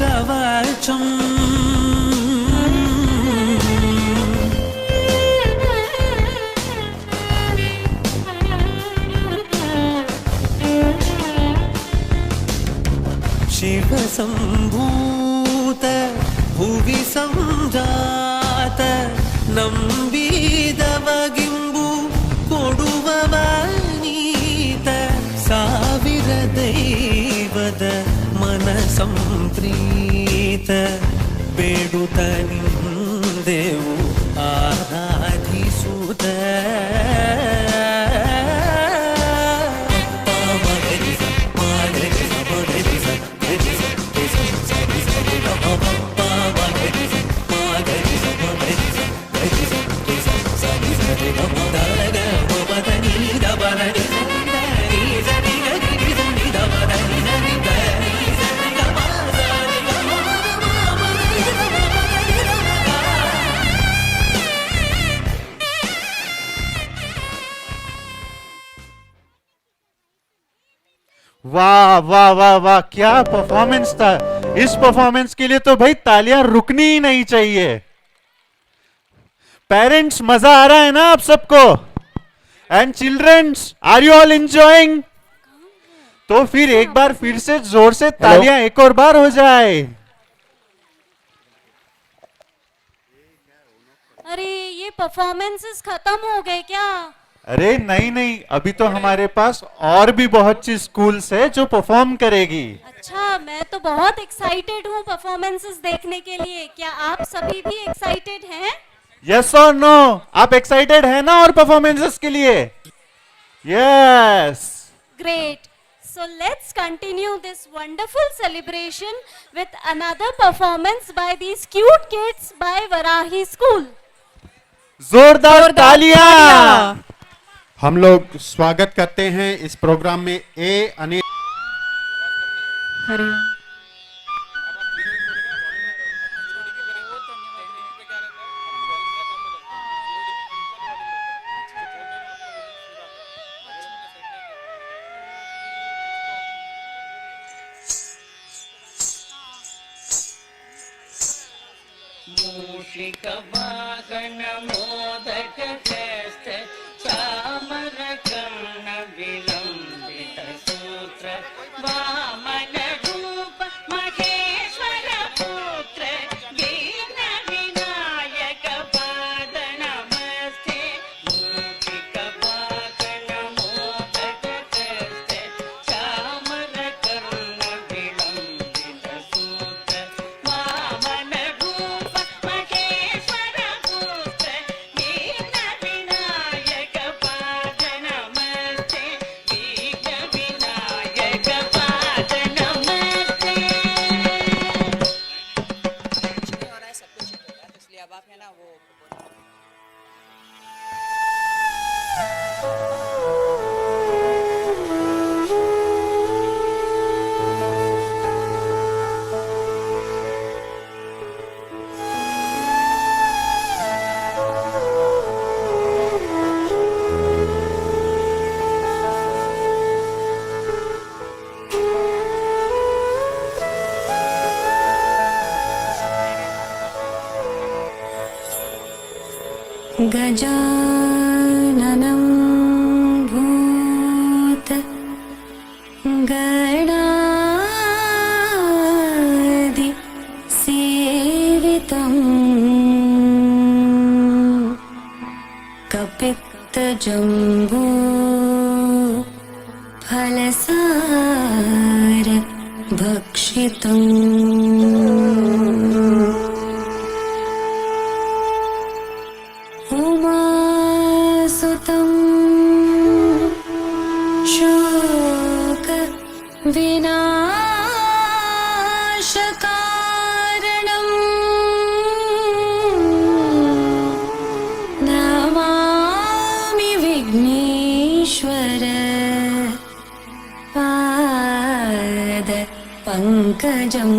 शिवसम्भूत भुवि सञ्जात नम्बीदवगिम्बु कोडुववनीत ಸಾವಿರ ದೈವದ ಮನಸಂಪ್ರೀತ ಬೇಡುತ್ತ ನಿಂದೆವು ಆರಾಧಿಸುತ್ತ वाह वाह वाह वाह, क्या परफॉर्मेंस था। इस परफॉर्मेंस के लिए तो भाई तालियां रुकनी ही नहीं चाहिए। पेरेंट्स, मजा आ रहा है ना आप सबको? And childrens, are you all enjoying? तो फिर एक बार फिर से जोर से तालियां एक और बार हो जाए। अरे ये परफॉर्मेंसेस खत्म हो गए क्या? अरे नहीं नहीं, अभी तो हमारे पास और भी बहुत सी स्कूल्स है जो परफॉर्म करेगी। अच्छा, मैं तो बहुत एक्साइटेड हूँ परफॉर्मेंसेस देखने के लिए। क्या आप सभी भी एक्साइटेड हैं? यस और नो? आप एक्साइटेड है ना और परफॉर्मेंसेस के लिए? Yes. Great. So let's continue this wonderful celebration with another performance by these cute kids by Varahi School. जोरदार तालियां। हम लोग स्वागत करते हैं इस प्रोग्राम में ए अनिल। हरिओम। मूषिकवाहन मोदक हस्त चामर कर्ण विलंबित सूत्र वामन रूप महेश्वर पुत्र दीन विनायक पाद नमस्ते। मूषिकवाहन मोदक हस्त चामर कर्ण विलंबित सूत्र वामन रूप महेश्वर गजाननं भूत गणादि सेवितम् कपित्तजम्बू फलसार भक्षितम् उमासुतं शोक विनाशकारणं नमामि विघ्नेश्वर पाद पंकजम्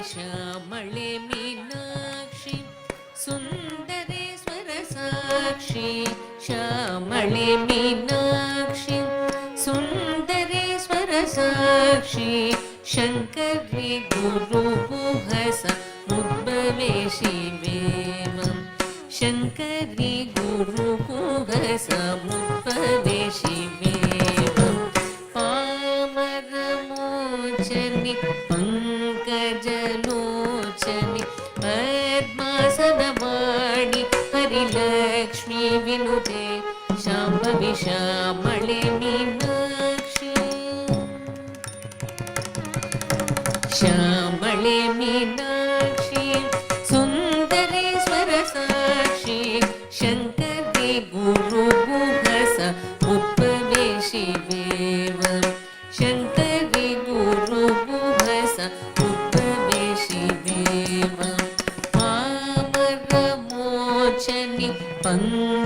श्यामळे मीनाक्षी सुंदरेश्वर साक्षी श्यामळे मीनाक्षी सुंदरेश्वर साक्षी शंकरी गुरुगुहस मुद्भवे शिवेवं शंकरी गुरुगुहस मुद्भवे शिवेवं पामरमोचनि पंकजलोचनि पद्मासनवाणि हरिलक्ष्मी विनुते शाम्भवी श्यामळे मीनाक्षी श्यामळे मीनाक्षी सुंदरेश्वर साक्षी शंकरी गुरुगुहस मुद्भवे शिवेवं शंकरी गुरुगुहस मुद्भवे शिवेवं पामरमोचनि पंकजलोचनि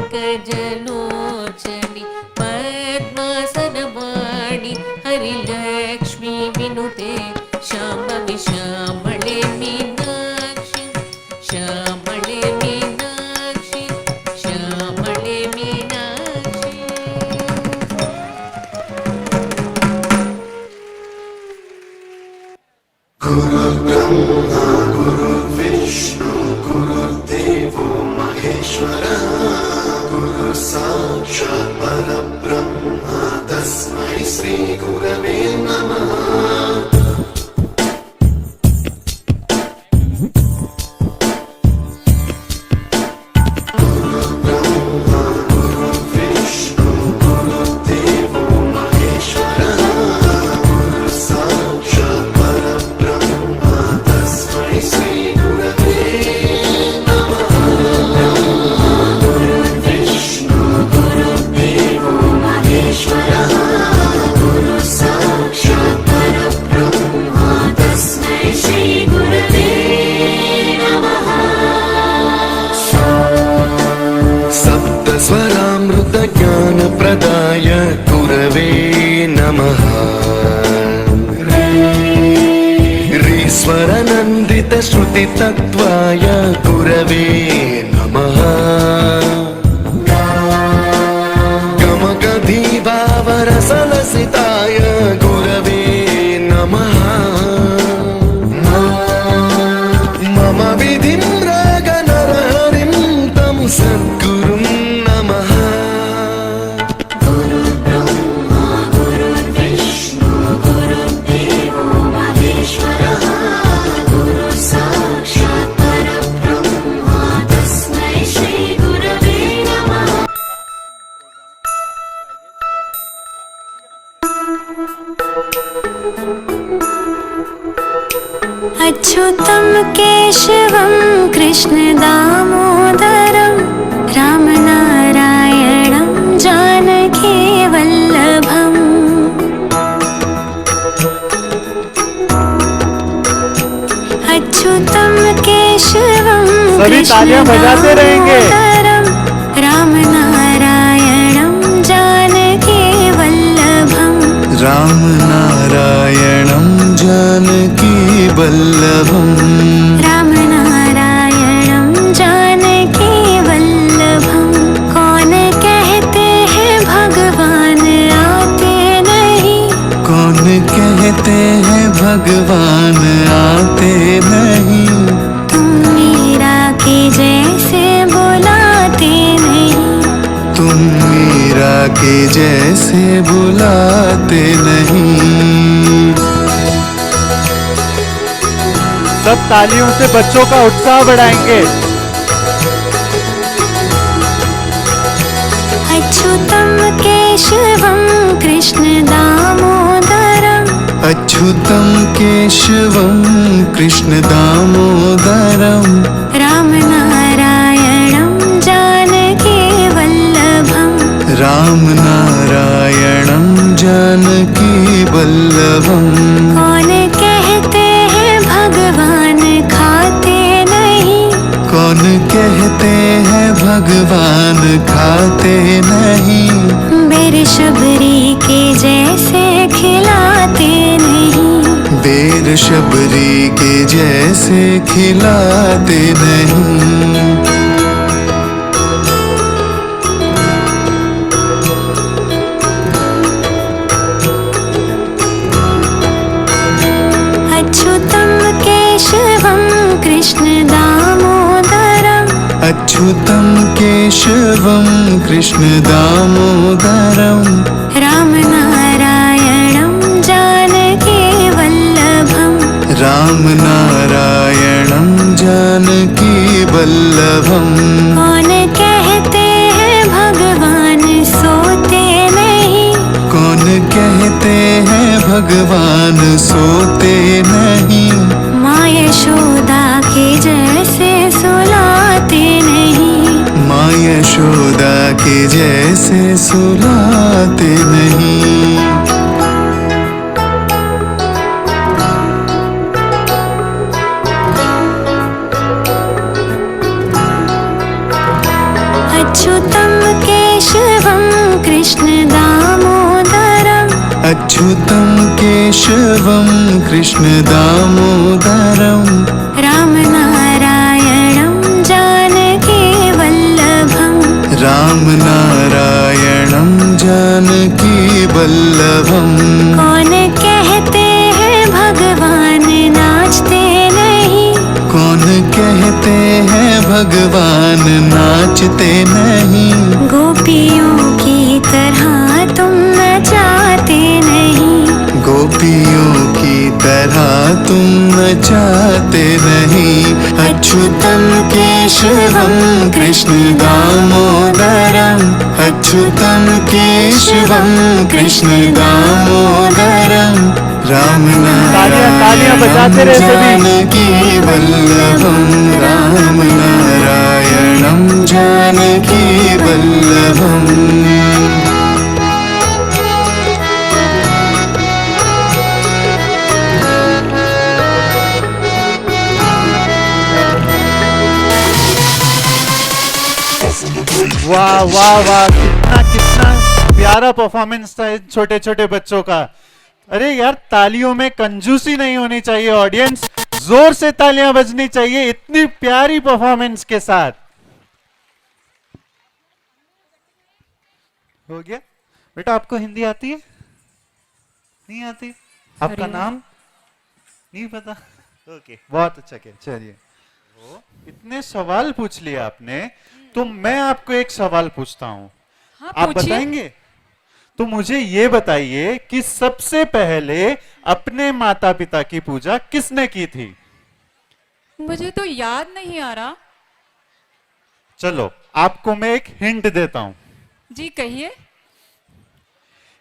पद्मासनवाणि हरिलक्ष्मी विनुते शाम्भवी श्यामळे मीनाक्षी श्यामळे मीनाक्षी श्यामळे मीनाक्षी गुरुर्ब्रह्मा गुरुर्विष्णु गुरुर्देवो महेश्वरः गुरुः साक्षात् परब्रह्म तस्मै श्री गुरवे नमः ज्ञानप्रदाय गुरवे नमः ऋस्वरनन्दितश्रुतितत्त्वाय गुरवे नमः गमगधीभावरसलसिताय गुरवे नमः मम विधिं रागनरहरिं तं सद्गुरुं नमः अच्युतं केशवं कृष्णदामोदरं रामनारायणं जानकी वल्लभम् अच्युतं केशवं सभी तालियां बजाते रहेंगे। कृष्णदामोदरं रामनारायणं जानकी वल्लभम् राम नारायणं जानकी वल्लभम् रामनारायणं जानकी वल्लभम् कौन कहते हैं भगवान आते नहीं कौन कहते हैं भगवान आते नहीं तुम मीरा के जैसे बुलाते नहीं तुम मीरा के जैसे बुलाते नहीं। सब तालियों से बच्चों का उत्साह बढ़ाएंगे। अच्युतं केशवं कृष्णदामोदरम् अच्युतं केशवं कृष्णदामोदरं रामनारायणं जानकी वल्लभम् राम नारायणं जानकी वल्लभम् कौन कहते हैं भगवान खाते नहीं कौन कहते हैं भगवान खाते नहीं बेर शबरी के जैसे खिलाते नहीं बेर शबरी के जैसे खिलाते नहीं। अच्युतं केशवं कृष्णदामोदरम् अच्युतं केशवं कृष्णदामोदरं रामनारायणं जानकी वल्लभम् राम नारायणं जानकी वल्लभम् कौन कहते हैं भगवान सोते नहीं कौन कहते हैं भगवान सोते नहीं माँ यशोदा के जैसे सुलाते नहीं माँ यशोदा के जैसे सुलाते नहीं। अच्युतं केशवं कृष्णदामोदरम् अच्युतं केशवं कृष्णदामोदरं रामनारायणं जानकी वल्लभम् राम नारायणं जानकी वल्लभम् कौन कहते हैं भगवान नाचते नहीं कौन कहते हैं भगवान नाचते नहीं गोपियों की तरह तुम नचाते नहीं गोपियों की तरह तुम नचाते नहीं। अच्युतं केशवं कृष्णदामोदरम् अच्युतं केशवं कृष्णदामोदरम् राम तालियां बजाते रहे सभी। जानकी वल्लभम् राम नारायणं जानकी वल्लभम्। वाह वाह वाह, कितना कितना प्यारा परफॉर्मेंस था इन छोटे छोटे बच्चों का। अरे यार, तालियों में कंजूसी नहीं होनी चाहिए। ऑडियंस, जोर से तालियां बजनी चाहिए इतनी प्यारी परफॉर्मेंस के साथ। हो गया बेटा? आपको हिंदी आती है? नहीं आती? आपका नाम नहीं पता? ओके, बहुत अच्छा किया। चलिए, इतने सवाल पूछ लिए आपने, तो मैं आपको एक सवाल पूछता हूं। हाँ, आप पूछिए। बताएंगे? तो मुझे ये बताइए कि सबसे पहले अपने माता पिता की पूजा किसने की थी? मुझे तो याद नहीं आ रहा। चलो, आपको मैं एक हिंट देता हूं। जी कहिए।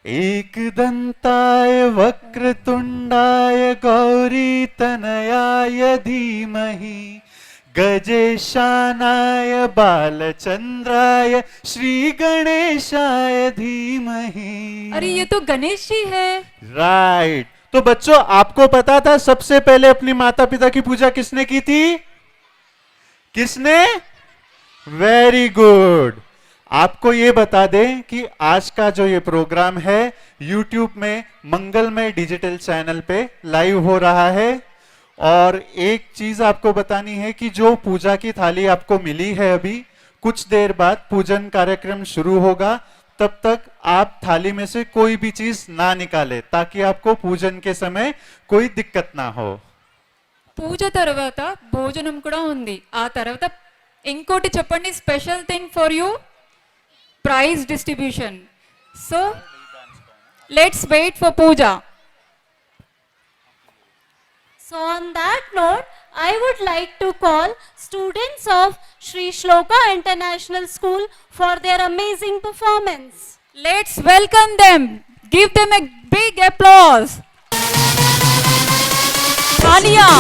एकदन्ताय वक्रतुण्डाय गौरीतनयाय धीमहि गजेशानाय बालचंद्राय श्री गणेशाय धीमहि। अरे ये तो गणेश जी है। राइट। तो बच्चों, आपको पता था सबसे पहले अपनी माता पिता की पूजा किसने की थी? किसने? Very good. आपको ये बता दें कि आज का जो ये प्रोग्राम है YouTube में मंगलमय डिजिटल चैनल पे लाइव हो रहा है। और एक चीज आपको बतानी है कि जो पूजा की थाली आपको मिली है, अभी कुछ देर बाद पूजन कार्यक्रम शुरू होगा, तब तक आप थाली में से कोई भी चीज ना निकाले ताकि आपको पूजन के समय कोई दिक्कत ना हो। పూజ తర్వాత భోజనం కూడా ఉంది. ఆ తర్వాత ఇంకోటి చెప్పండి, special thing for you, prize distribution. So let's wait for Pooja. So on that note, I would like to call students of Sri Shloka International School for their amazing performance. Let's welcome them. Give them a big applause. Tania.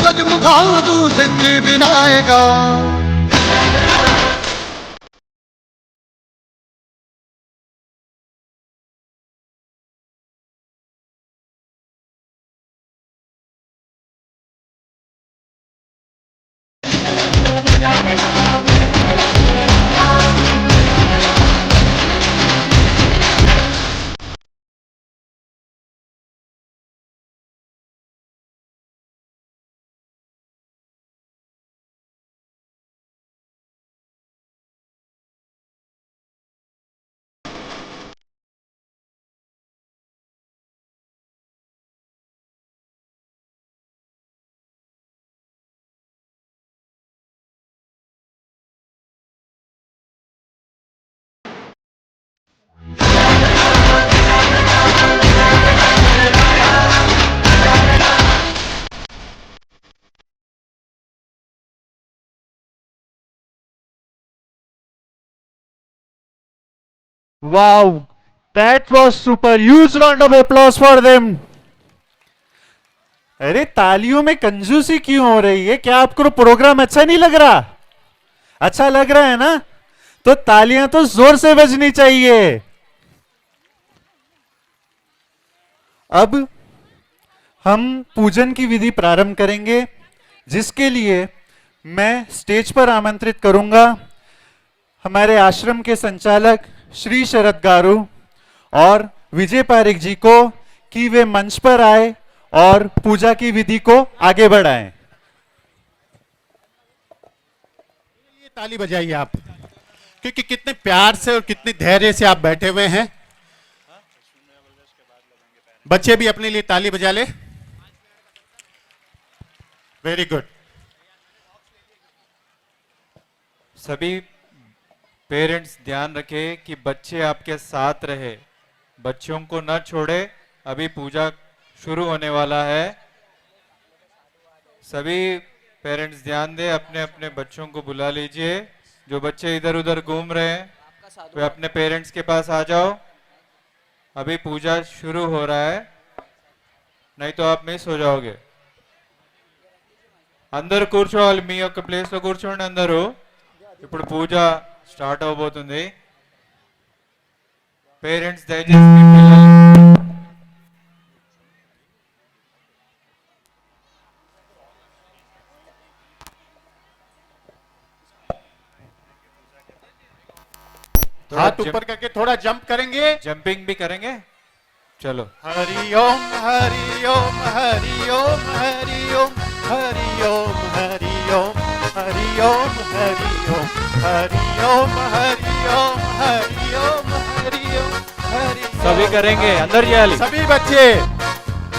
गजमुखादू सिद्धि विनायका Wow, that was super. Huge round of applause for them. अरे तालियों में कंजूसी क्यों हो रही है? क्या आपको प्रोग्राम अच्छा नहीं लग रहा? अच्छा लग रहा है ना? तो तालियां तो जोर से बजनी चाहिए। अब हम पूजन की विधि प्रारंभ करेंगे, जिसके लिए मैं स्टेज पर आमंत्रित करूंगा हमारे आश्रम के संचालक श्री शरद गारू और विजय पारिक जी को कि वे मंच पर आए और पूजा की विधि को आगे बढ़ाएं। ये ताली बजाइए आप, क्योंकि कितने प्यार से और कितने धैर्य से आप बैठे हुए हैं। बच्चे भी अपने लिए ताली बजा ले। Very good. सभी पेरेंट्स ध्यान रखें कि बच्चे आपके साथ रहे, बच्चों को न छोड़े। अभी पूजा शुरू होने वाला है। सभी पेरेंट्स ध्यान दें, अपने अपने बच्चों को बुला लीजिए। जो बच्चे इधर उधर घूम रहे हैं वे अपने पेरेंट्स के पास आ जाओ। अभी पूजा शुरू हो रहा है, नहीं तो आप मिस हो जाओगे। అందరు కూర్చోవాలి, మీ యొక్క ప్లేస్ లో కూర్చోండి అందరూ। ఇప్పుడు పూజ స్టార్ట్ అవబోతుంది। పేరెంట్స్ దయచేసి మీ పిల్లలు हाथ ऊपर करके थोड़ा जंप करेंगे, जंपिंग भी करेंगे। चलो। हरि ओम हरि ओम हरि ओम हरि ओम हरि ओम हरि ओम हरि ओम हरि ओम हरि ओम हरि ओम हरि ओम हरि ओम हरि। सभी करेंगे, अंदर जाली। सभी बच्चे,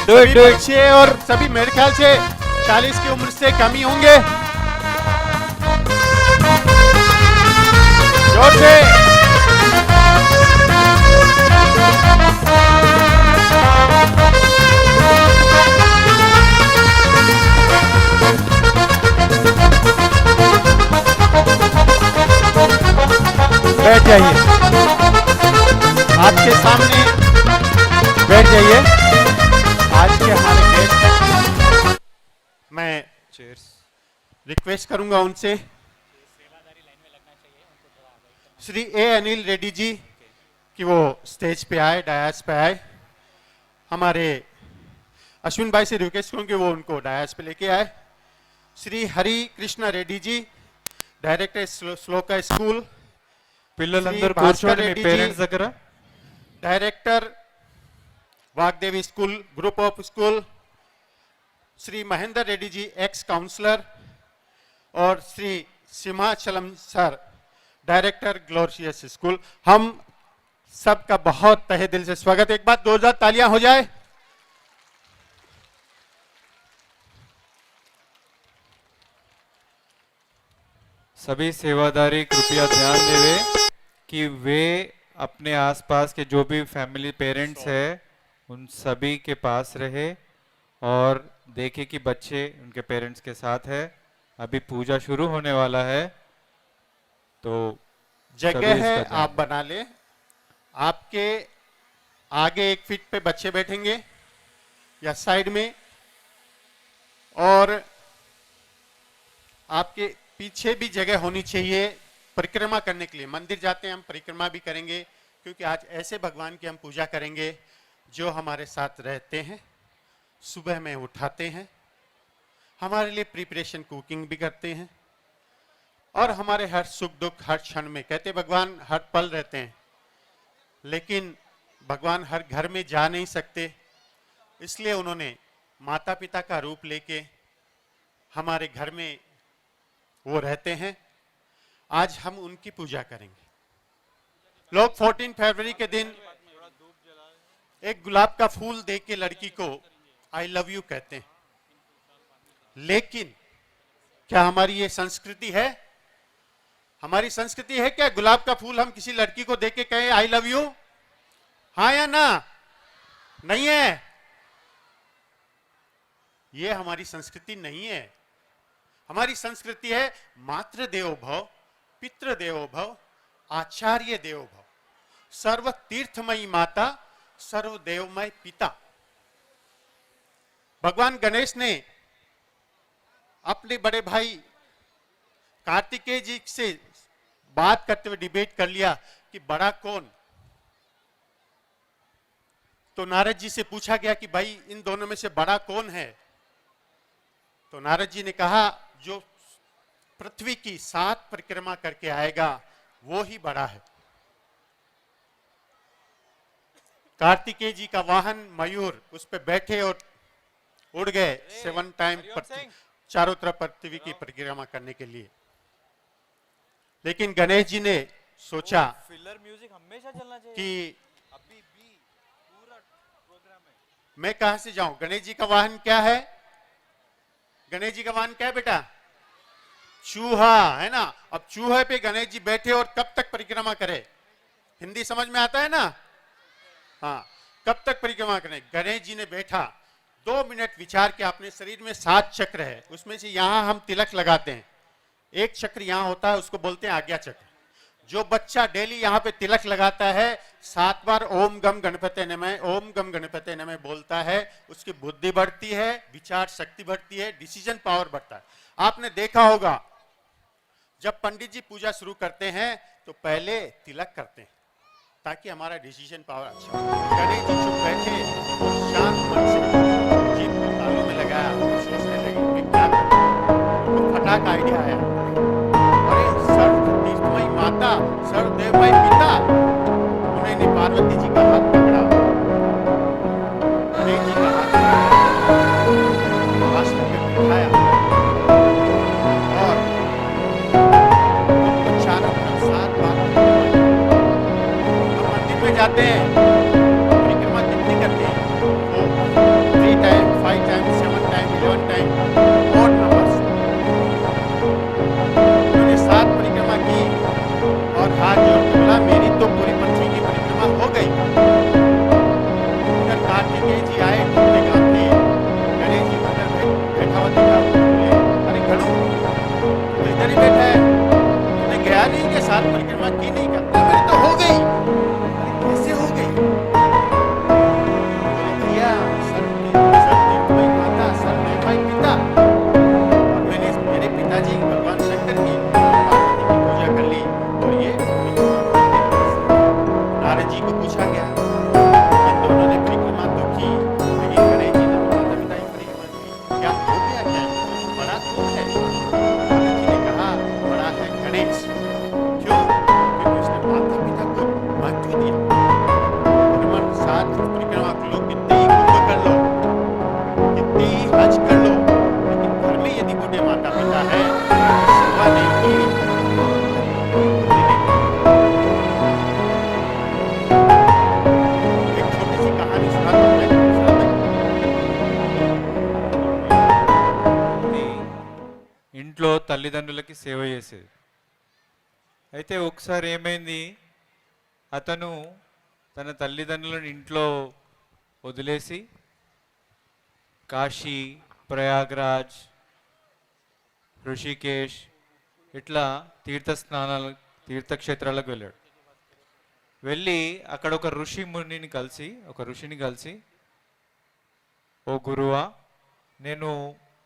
सभी बच्चे और सभी मेरे ख्याल से 40 की उम्र से कम ही होंगे। जोर से। बैठ जाइए, आपके सामने बैठ जाइए। आज के हमारे गेस्ट हैं, मैं रिक्वेस्ट करूंगा उनसे, श्री ए अनिल रेड्डी जी कि वो स्टेज पे आए, डायस पे आए। हमारे अश्विन भाई से रिक्वेस्ट करूं कि वो उनको डायस पे लेके आए। श्री हरि कृष्णा रेड्डी जी, डायरेक्टर श्लोका स्कूल, పిల్లలందరూ కూర్చోండి మీ పేరెంట్స్ దగ్గర। Director Vagdevi school group of school, Shri Mahendra Reddy ji ex councillor, और Shri Simhachalam sir director glorious school. हम सबका बहुत तहे दिल से स्वागत। एक बार 2000 तालियां हो जाए। सभी सेवादारी कृपया ध्यान देवे कि वे अपने आसपास के जो भी फैमिली पेरेंट्स है उन सभी के पास रहे और देखे कि बच्चे उनके पेरेंट्स के साथ है। अभी पूजा शुरू होने वाला है, तो जगह है आप बना ले। आपके आगे 1 फीट पे बच्चे बैठेंगे या साइड में, और आपके पीछे भी जगह होनी चाहिए परिक्रमा करने के लिए। मंदिर जाते हैं हम, परिक्रमा भी करेंगे, क्योंकि आज ऐसे भगवान की हम पूजा करेंगे जो हमारे साथ रहते हैं, सुबह में उठाते हैं, हमारे लिए प्रिपरेशन कुकिंग भी करते हैं, और हमारे हर सुख दुख हर क्षण में, कहते भगवान हर पल रहते हैं, लेकिन भगवान हर घर में जा नहीं सकते, इसलिए उन्होंने माता पिता का रूप लेके हमारे घर में वो रहते हैं। आज हम उनकी पूजा करेंगे। लोग 14 फरवरी के दिन एक गुलाब का फूल दे के लड़की को आई लव यू कहते हैं, लेकिन क्या हमारी ये संस्कृति है? हमारी संस्कृति है क्या गुलाब का फूल हम किसी लड़की को दे के कहें आई लव यू? हाँ या ना? नहीं है। ये हमारी संस्कृति नहीं है। हमारी संस्कृति है मातृ देवो भव, पितृ देवो भव, आचार्य देवो भव, सर्व तीर्थमयी माता, सर्व देवमय पिता। भगवान गणेश ने अपने बड़े भाई कार्तिकेय जी से बात करते हुए डिबेट कर लिया कि बड़ा कौन। तो नारद जी से पूछा गया कि भाई इन दोनों में से बड़ा कौन है? तो नारद जी ने कहा जो पृथ्वी की 7 परिक्रमा करके आएगा वो ही बड़ा है। कार्तिकेय जी का वाहन मयूर, उस पे बैठे और उड़ गए 7 टाइम चारों तरफ पृथ्वी की परिक्रमा करने के लिए। लेकिन गणेश जी ने सोचा फिलर म्यूजिक हमेशा चलना चाहिए कि अभी भी पूरा प्रोग्राम है। मैं कहां से जाऊं? गणेश जी का वाहन क्या है? गणेश जी का वाहन क्या है बेटा? चूहा है ना। अब चूहे पे गणेश जी बैठे और कब तक परिक्रमा करे? हिंदी समझ में आता है ना? हाँ, कब तक परिक्रमा करें? गणेश जी ने बैठा 2 मिनट विचार किया। अपने शरीर में 7 चक्र है, उसमें से यहां हम तिलक लगाते हैं। एक चक्र यहां होता है, उसको बोलते हैं आज्ञा चक्र। जो बच्चा डेली यहाँ पे तिलक लगाता है, 7 बार ओम गम गणपते नमः, ओम गम गणपते नमः बोलता है, उसकी बुद्धि बढ़ती है, विचार शक्ति बढ़ती है, डिसीजन पावर बढ़ता है। आपने देखा होगा जब पंडित जी पूजा शुरू करते हैं तो पहले तिलक करते हैं ताकि हमारा डिसीजन पावर अच्छा हो। गणेश जी चुप बैठे, शांत मन से जीभ को तालू में लगाया, सोचने लगे मैं क्या करूं। उनको फटाक आइडिया आया, अरे सर्व तीर्थमयी माता, सर्व देवमय पिता, साथ परिक्रमा की नहीं करता। मेरी तो हो गई। अरे कैसे हो गई? बोले भैया सर्वतीर्थ भाई माता, सर्वदेव भाई पिता, और मैंने मेरे पिताजी भगवान शंकर की पार्वती की पूजा कर ली और ये नारद जी को पूछा गया कि दोनों ने परिक्रमा तो की, लेकिन गणेश जी ने तो माता पिता की परिक्रमा की, क्या हो गया? क्या बड़ा दुख है? नारद जी ने कहा बड़ा है गणेश। क्यों? क्योंकि उसने माता पिता को महत्व दिया। परिक्रमा साथ परिक्रमा कर लो, कितने ही कुंभ कर लो, कितने ही हज कर लो, लेकिन घर में यदि बूढ़े माता पिता है, सेवा नहीं की, एक छोटी सी कहानी सुनाता हूं मैं। ఇంట్లో తల్లిదండ్రులకి సేవ చేసేది. అయితే ఒకసారి ఏమైంది, అతను తన తల్లిదండ్రులను ఇంట్లో వదిలేసి కాశీ, ప్రయాగ్రాజ్, ఋషికేశ్ ఇట్లా తీర్థక్షేత్రాలకు వెళ్ళాడు. వెళ్ళి అక్కడ ఒక ఋషిని కలిసి, ఓ గురువా, నేను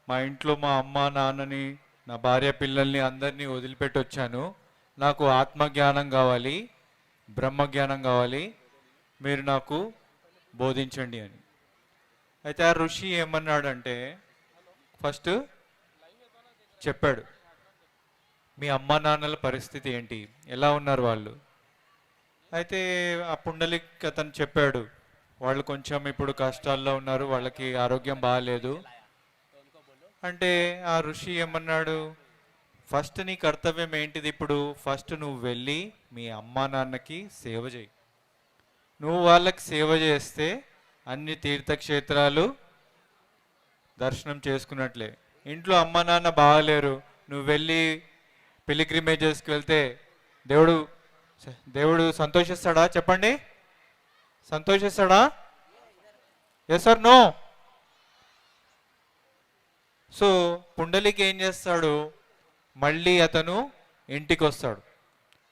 మా ఇంట్లో మా అమ్మ నాన్నని, నా భార్య పిల్లల్ని అందరినీ వదిలిపెట్టి వచ్చాను. నాకు ఆత్మజ్ఞానం కావాలి, బ్రహ్మజ్ఞానం కావాలి, మీరు నాకు బోధించండి అని. అయితే ఆ ఋషి ఏమన్నాడంటే, ఫస్ట్ చెప్పాడు, మీ అమ్మ నాన్నల పరిస్థితి ఏంటి, ఎలా ఉన్నారు వాళ్ళు. అయితే ఆ పుండలిక్ అతను చెప్పాడు, వాళ్ళు కొంచెం ఇప్పుడు కష్టాల్లో ఉన్నారు, వాళ్ళకి ఆరోగ్యం బాగాలేదు అంటే. ఆ ఋషి ఏమన్నాడు, ఫస్ట్ నీ కర్తవ్యం ఏంటిది, ఇప్పుడు ఫస్ట్ నువ్వు వెళ్ళి మీ అమ్మా నాన్నకి సేవ చేయి. నువ్వు వాళ్ళకి సేవ చేస్తే అన్ని తీర్థక్షేత్రాలు దర్శనం చేసుకున్నట్లే. ఇంట్లో అమ్మ నాన్న బాగలేరు, నువ్వు వెళ్ళి పిలిగ్రిమేజెస్కి వెళ్తే దేవుడు సంతోషిస్తాడా? చెప్పండి, సంతోషిస్తాడా? Yes or no? సో పుండలికి ఏం చేస్తాడు, మళ్ళీ అతను ఇంటికి వస్తాడు.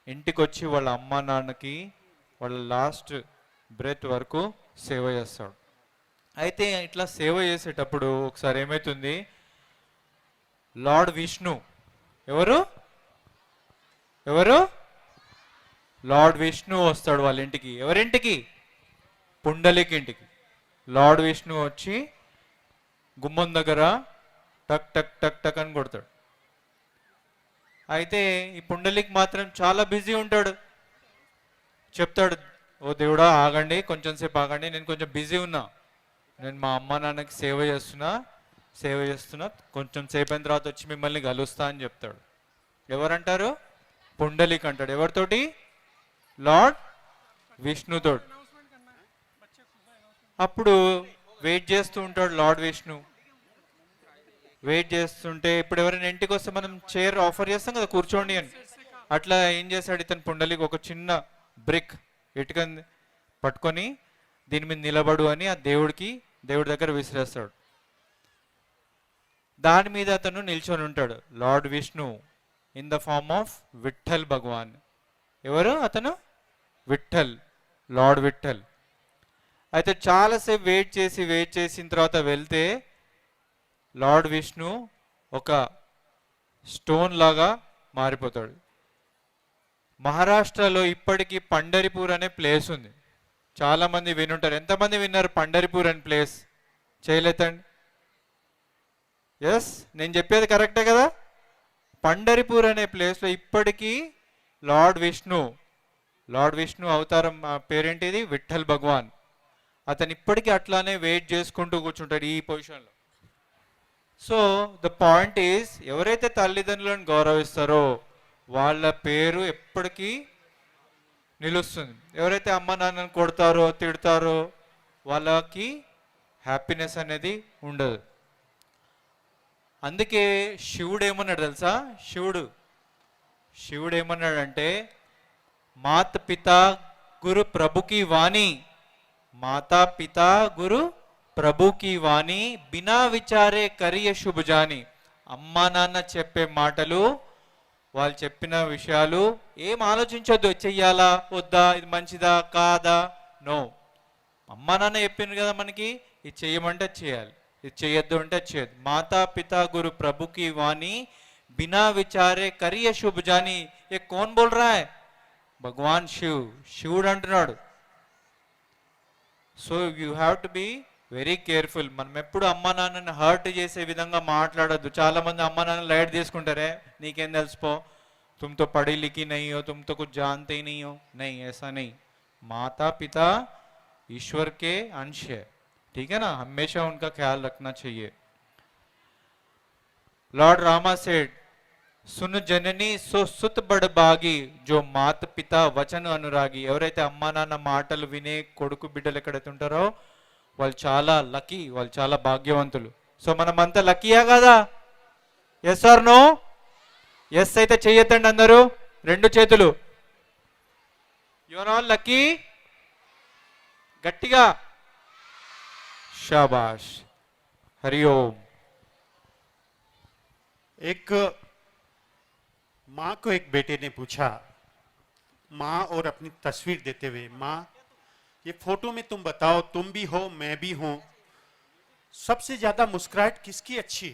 ఇంటికి వచ్చి వాళ్ళ అమ్మ నాన్నకి వాళ్ళ లాస్ట్ బ్రెత్ వరకు సేవ చేస్తాడు. అయితే ఇట్లా సేవ చేసేటప్పుడు ఒకసారి ఏమవుతుంది, లార్డ్ విష్ణు, ఎవరు లార్డ్ విష్ణు వస్తాడు వాళ్ళ ఇంటికి. ఎవరింటికి? పుండలిక్ ఇంటికి. లార్డ్ విష్ణు వచ్చి గుమ్మం దగ్గర టక్ టక్ టక్ టక్ అని కొడతాడు. అయితే ఈ పుండలిక్ మాత్రం చాలా బిజీ ఉంటాడు. చెప్తాడు, ఓ దేవుడా ఆగండి, కొంచెం సేపు ఆగండి, నేను కొంచెం బిజీ ఉన్నా, నేను మా అమ్మ నాన్నకి సేవ చేస్తున్నా, కొంచెం సేపు అయిన తర్వాత వచ్చి మిమ్మల్ని కలుస్తా అని చెప్తాడు. ఎవరంటారు? పుండలిక్ అంటాడు. ఎవరితోటి? లార్డ్ విష్ణుతో. అప్పుడు వెయిట్ చేస్తూ ఉంటాడు లార్డ్ విష్ణు. వెయిట్ చేస్తుంటే ఇప్పుడు ఎవరైనా ఇంటికి వస్తే మనం చైర్ ఆఫర్ చేస్తాం కదా, కూర్చోండి అని. అట్లా ఏం చేశాడు ఇతను పుండలిక్, ఒక చిన్న బ్రిక్ ఇటుక పట్టుకొని దీని మీద నిలబడు అని ఆ దేవుడి దగ్గర విసిరేస్తాడు. దాని మీద అతను నిల్చొని ఉంటాడు, lord Vishnu in the form of Vittal భగవాన్. ఎవరు అతను? విఠల్, లార్డ్ విఠల్. అయితే చాలాసేపు వెయిట్ చేసిన తర్వాత వెళ్తే లార్డ్ విష్ణు ఒక స్టోన్ లాగా మారిపోతాడు. మహారాష్ట్రలో ఇప్పటికీ పండరిపూర్ అనే ప్లేస్ ఉంది, చాలా మంది వినుంటారు. ఎంతమంది విన్నారు పండరిపూర్ అనే ప్లేస్? చేయలేదండి. ఎస్, నేను చెప్పేది కరెక్టే కదా. పండరిపూర్ అనే ప్లేస్లో ఇప్పటికీ లార్డ్ విష్ణు అవతారం పేరేంటిది? విఠల్ భగవాన్. అతను ఇప్పటికీ అట్లానే వెయిట్ చేసుకుంటూ కూర్చుంటాడు ఈ పొజిషన్లో. సో ద పాయింట్ ఈజ్, ఎవరైతే తల్లిదండ్రులను గౌరవిస్తారో వాళ్ళ పేరు ఎప్పటికీ నిలుస్తుంది. ఎవరైతే అమ్మ నాన్నను కొడతారో తిడతారో వాళ్ళకి హ్యాపీనెస్ అనేది ఉండదు. అందుకే శివుడు ఏమన్నాడు తెలుసా? శివుడు ఏమన్నాడంటే, మాత పితా గురు ప్రభుకి వాణి, మాతా పితా గురు ప్రభుకి వాణి, బినా విచారే కరియ శుభజాని. అమ్మా నాన్న చెప్పే మాటలు వాళ్ళు చెప్పిన విషయాలు ఏం ఆలోచించొద్దు, చెయ్యాలా వద్దా, ఇది మంచిదా కాదా, నో. అమ్మా నాన్న చెప్పింది కదా మనకి, ఇది చెయ్యమంటే చేయాలి, ఇది చెయ్యొద్దు అంటే చేయొద్దు. మాతా పిता गुरु प्रभु की वाणी बिना विचारे करिए शुभ जानी. ये कौन बोल रहा है? भगवान शिव. శివుడు అంటున్నాడు. So you have to be very careful. మనం ఎప్పుడు అమ్మా నాన్నని హర్ట్ చేసే విధంగా మాట్లాడద్దు. చాలా మంది అమ్మా నాన్న లైట్ తీసుకుంటారే, నీకేం తెలిసిపో, तुम तो पढ़ी लिखी नहीं हो, तुम तो कुछ जानते ही नहीं हो. नहीं, ऐसा नहीं. माता पिता ईश्वर के अंश है, ठीक है ना, हमेशा उनका ख्याल रखना चाहिए. लॉर्ड रामा सेड, सुन जननी सो सुत बड़बागी, जो मात पिता वचन अनुरागी. ఎవరైతే అమ్మా నాన్న మాటలు వినే కొడుకు బిడ్డలు ఎక్కడైతే ఉంటారో వాళ్ళు చాలా లక్కీ, వాళ్ళు చాలా భాగ్యవంతులు. సో మనమంతా లక్కీయా కదా? Yes or no? ఎస్ అయితే చెయ్యొద్దండి అందరూ, రెండు చేతులు. You are all lucky. గట్టిగా शाबाश. हरिओम. एक माँ को एक बेटे ने पूछा, माँ और अपनी तस्वीर देते हुए, माँ ये फोटो में तुम बताओ, तुम भी हो मैं भी हूं, सबसे ज्यादा मुस्कुराहट किसकी अच्छी?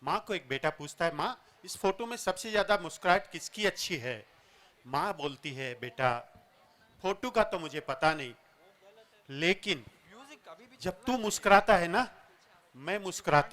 माँ को एक बेटा पूछता है, माँ इस फोटो में सबसे ज्यादा मुस्कुराहट किसकी अच्छी है? माँ बोलती है, बेटा फोटो का तो मुझे पता नहीं, लेकिन जब तू मुस्कुराता है ना, मैं मुस्कुराती